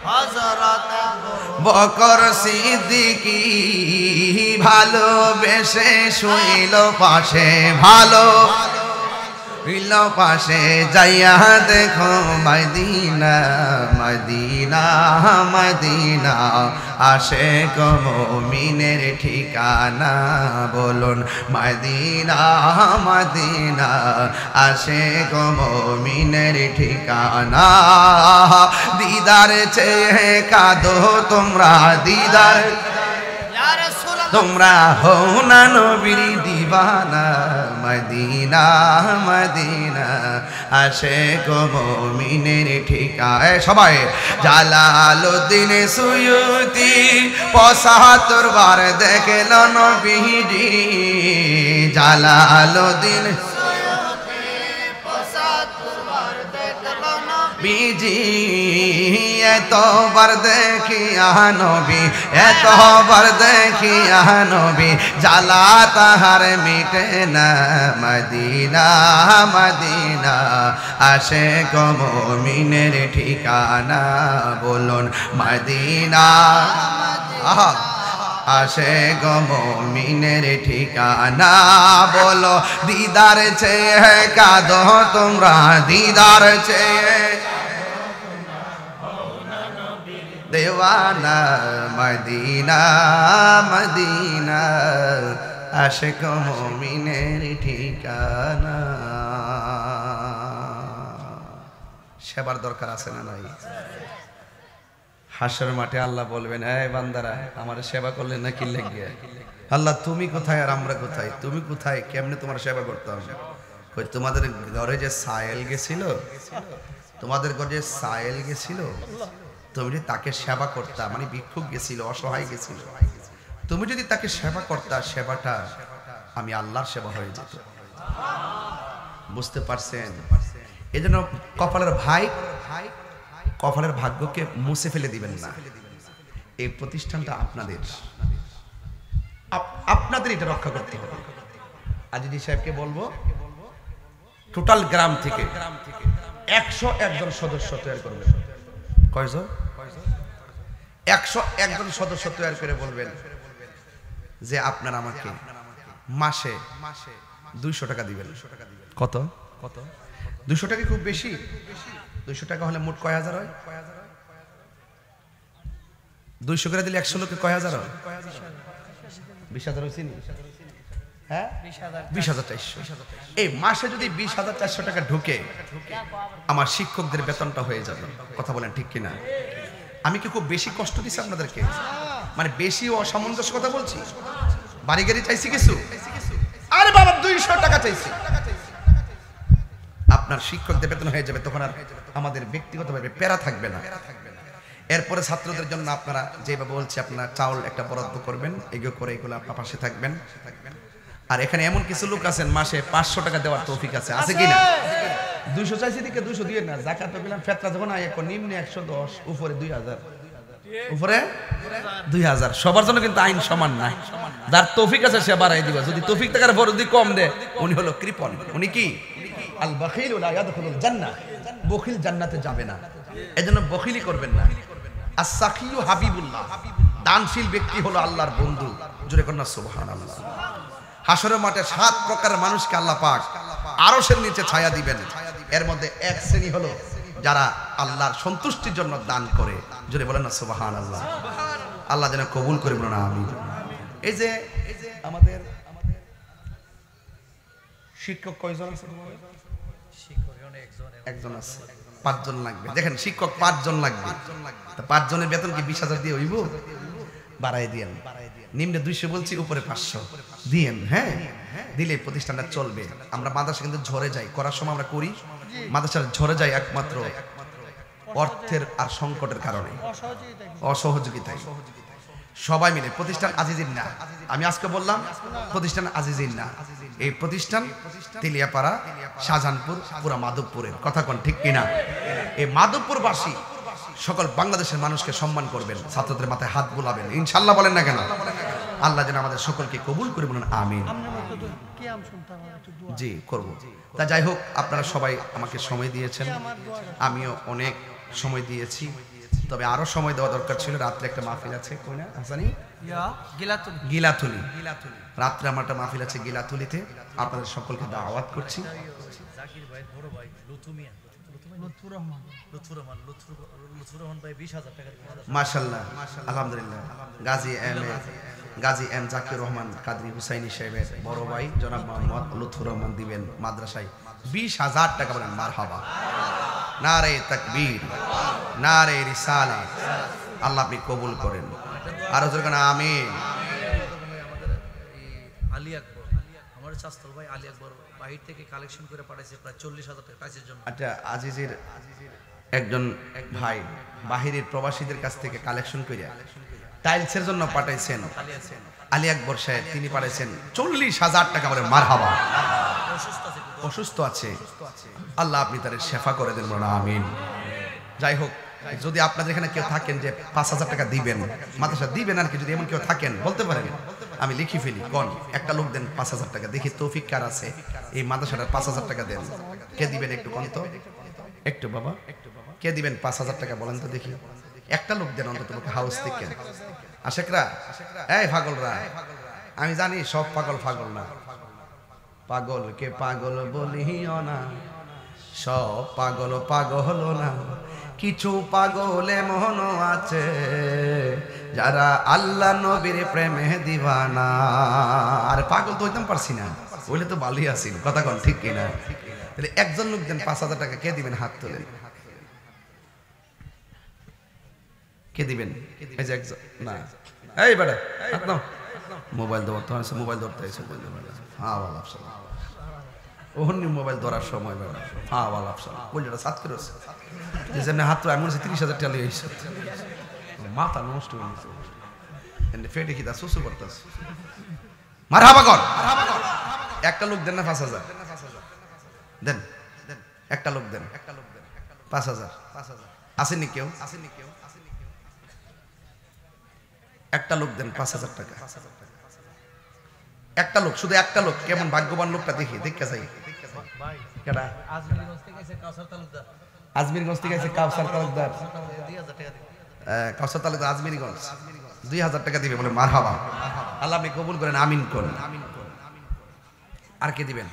হযরত বকর সিদ্দিকী, ভালোবেসে শুইল পাশে, ভালো হইল পাশে, যাইয়া দেখো মদিনা মদিনা মদিনা, আশিক মুমিনের ঠিকানা, বলুন মদিনা মদিনা, আশিক মুমিনের ঠিকানা। দিদার চেয়ে কাঁদো তোমরা, দিদার তোমরা হও না নবীর দিবানা, মদিনা মদিনা, আশিক মুমিনের ঠিকানা। সবাই জালালউদ্দিন সুয়ুতি ৭৫ বার দেখল নবীজি, জালালউদ্দিন বিজি এতবার দেখিয়া নবী, এতবার দেখিয়া নবী, জ্বালা তাহার মিটে না, মদিনা মদিনা, আশিক মুমিনের ঠিকানা, বলুন মদিনা। আহা, আশিক মুমিনের ঠিকানা, বলো দিদার চেয়ে কাঁদো তোমরা, দিদার চেয়ে দেওয়ানা, মদিনা মদিনা, আশিক মুমিনের ঠিকানা। সেবার দরকার আছে না নাই? হাসর মাঠে আল্লাহ বলবেন, এই বান্দারা আমার সেবা করলেন না কি লেগে? আল্লাহ তুমি কোথায় আর আমরা কোথায়? তুমি কোথায়? কেমনে তোমার সেবা করতে হবে? কই তোমাদের ঘরে যে সায়েল গেছিল, তোমাদের ঘরে যে সায়েল গেছিল, তুমি যদি তাকে সেবা করতা, মানে ভিক্ষুক গেছিল, অসহায় গেছিল, তুমি যদি তাকে সেবা করতা, সেবাটা আমি আল্লাহর সেবা হয়ে যেত। বুঝতে পারছেন? এজন্য কপালের ভাই কপালের ভাগ্যকে মুছে ফেলে দিবেন না। এই প্রতিষ্ঠানটা আপনাদের, আপনাদের এটা রক্ষা করতে হবে। আজিজি সাহেবকে বলবো টোটাল গ্রাম থেকে 101 জন সদস্য তৈরি করবেন। কয়জন? 101 জন সদস্য তৈরি করে বলবেন যে আপনারা আমাকে মাসে 200 টাকা দিবেন। কত? 200 টাকা খুব বেশি? 200 টাকা হলে মোট কয় হাজার হয়? 200 করে দিলে 100 লোকে কয় হাজার হয়? 20,000 হয়েছে নি? হ্যাঁ, 20,400। এই মাসে যদি 20,400 টাকা ঢুকে আমার শিক্ষকদের বেতনটা হয়ে যাবে। কথা বলেন ঠিক কিনা? আমি কি খুব বেশি কষ্ট দিচ্ছি আপনাদেরকে? মানে বেশি অসামঞ্জস্য কথা বলছি? বাড়ি গাড়ি চাইছি কিছু? আরে বাবা 200 টাকা চাইছি। আপনার শিক্ষকদের বেতন হয়ে যাবে, তখন আর আমাদের ব্যক্তিগতভাবে প্যারা থাকবে না। এরপরে ছাত্রদের জন্য আপনারা যেভাবে বলছি, আপনারা চাউল একটা বরাদ্দ করবেন, এগুলো করে এগুলো আপনার পাশে থাকবেন। আর এখানে এমন কিছু লোক আছেন মাসে 500 টাকা দেওয়ার তৌফিক আছে, আছে কি না? 200 চাইছি দিকে 200 দিয়ে না, যাকাত পেলাম ফেতরা যখন আয় নিম্নে 110, উপরে 2000, উপরে 2000। সবার জন্য কিন্তু আইন সমান নাই। যার তৌফিক আছে সে বাড়াই দিবা, যদি তৌফিক থাকার পর যদি কম দেয় উনি হলো কৃপণ। উনি কি? আল বাখিল লা ইয়াদখুলুল জান্নাহ, বখিল জান্নাতে যাবে না। এজন্য বখিলি করবেন না। আস-সাখিয়ু হাবিবুল্লাহ, দানশীল ব্যক্তি হলো আল্লাহর বন্ধু। জোরে কন্যা সুবহানাল্লাহ। হাসরের মাঠে 7 প্রকারের মানুষকে আল্লাহ পাক আরশের নিচে ছায়া দিবেন। এর মধ্যে এক শ্রেণী হলো যারা আল্লাহর সন্তুষ্টির জন্য দান করে। জোরে বলেন না সুবহানাল্লাহ। আল্লাহ যেন কবুল করে বলেন আমিন। এই যে আমাদের শিক্ষক কয়জন আছে? একজন আছে। 5 জন লাগবে। দেখেন শিক্ষক 5 জন লাগবে। 5 জনের বেতন কি 20,000 দিয়ে হইব? বাড়াই দিয়েন। নিম্নে 200 বলছি, উপরে 500 দিয়েন। হ্যাঁ, দিলে প্রতিষ্ঠানটা চলবে। আমরা মাদ্রাসা কিন্তু ঝরে যাই, করার সময় আমরা করি, মাদ্রাসা ঝরে যায় একমাত্র অর্থের আর সংকটের কারণে, অসহযোগিতায়। সবাই মিলে প্রতিষ্ঠান আজিজির না, আমি আজকে বললাম প্রতিষ্ঠান আজিজির না, এই প্রতিষ্ঠান তেলিয়াপাড়া, শাহজাহানপুর, পুরা মাধবপুরের। কথা কোন ঠিক কিনা? এই মাধবপুরবাসী সকল বাংলাদেশের মানুষকে সম্মান করবেন, ছাত্রদের মাথায় হাত বুলাবেন, ইনশাআল্লাহ বলেন না কেন? আল্লাহ যেন আমাদের সকলকে কবুল করে বলেন আমিন। জি করব। তা যাই হোক, আপনারা সবাই আমাকে সময় দিয়েছেন, আমিও অনেক সময় দিয়েছি, তবে আরো সময় দেওয়া দরকার ছিল। রাত্রে একটা মাহফিল আছে, কই না হাসানি? গিলাতুলি। রাত্রে আমার একটা মাহফিল আছে গিলাতুলিতে, আপনাদের সকলকে দাওয়াত করছি। মাশাআল্লাহ, আলহামদুলিল্লাহ। গাজী এম জাকির রহমান কাদরি হুসাইনি সাহেবের বড় ভাই জনাব মোহাম্মদ লুৎফুর রহমান দিবেন মাদ্রাসায় 20,000 টাকা। বলেন মারহাবা, নারে তাকবীর, নারে রিসালাত। আল্লাহ আপনি কবুল করেন, আর জোরে কেন আমিন। আলী আকবর, আমার চাচাতো ভাই আলী আকবর বাহির থেকে কালেকশন করে পাঠাইছে প্রায় 40,000 টাকা টাইলসের জন্য। আচ্ছা, আজিজের একজন ভাই বাহিরের প্রবাসীদের কাছ থেকে কালেকশন করে টাইলসের জন্য পাঠাইছেন। আলী আকবর সাহেব তিনি পাঠাইছেন 40,000 টাকা। বলে মারহাবা। অসুস্থ আছে, আল্লাহ আপনি তার শেফা করে দেন, বলেন আমিন। যাই হোক, যদি আপনাদের এখানে কেউ থাকেন যে 5,000 টাকা দিবেন, মাদ্রাসা দিবেন আর কি, যদি এমন কেউ থাকেন বলতে পারেন, আমি লিখি ফেলি। কোন একটা লোক দেন 5,000 টাকা, দেখি তৌফিক কার আছে এই মাদ্রাসাটা 5,000 টাকা দেন। কে দিবেন একটু কোন তো, একটু বাবা কে দিবেন 5,000 টাকা বলেন তো দেখি। একটা লোক দেন অন্তত হাউস থেকে। আশেকরা, এই পাগলরা, আমি জানি সব পাগল পাগল না, পাগলকে পাগল বলিও না, সব পাগল পাগল না, কিছু পাগল এমন আছে যারা আল্লাহ নবীর প্রেমে দিবানা। আর পাগল তো হইতাম পারছি না, ওইলে তো ভালোই আছি। কথা কন ঠিক কিনা? তাহলে একজন লোক দেন 5,000 টাকা, কে দিবেন হাত তোলেন। কে দিবেন? এই যে একজন না, এই বেটা হাত নাও। মোবাইল ধরতে হয়েছে, মোবাইল ধরতে হয়েছে। হ্যাঁ ভালো আফসাল, ওহনি মোবাইল ধরার সময় বেটা। হ্যাঁ ভালো আফসাল, বলটা সাত করে যে যেমনি হাত তো এমন 30,000 টাকা লিয়ে এসে মাথা নষ্ট হয়ে গেছে। এনে ফেটে কি তা সুসু করতেছে। মারহাবা কর। একটা লোক দেন না 5,000 দেন, একটা লোক দেন 5,000। আসেনি কেউ? একটা লোক দেন 5,000 টাকা। একটা লোক, শুধু একটা লোক। কেমন ভাগ্যবান লোকটা দেখি, দেখে যাই। কেডা? আজমিরগঞ্জ থেকে এসে কাউসার তালুকদার। আজমিরগঞ্জ থেকে এসে কাউসার তালুকদার 2000 টাকা দিবে। কাউসার তালুকদার আজমিরগঞ্জ 2000 টাকা দিবে। বলে মারহাবা, আল্লাহ আপনি কবুল করেন, আমিন করেন। আর কে দিবেন?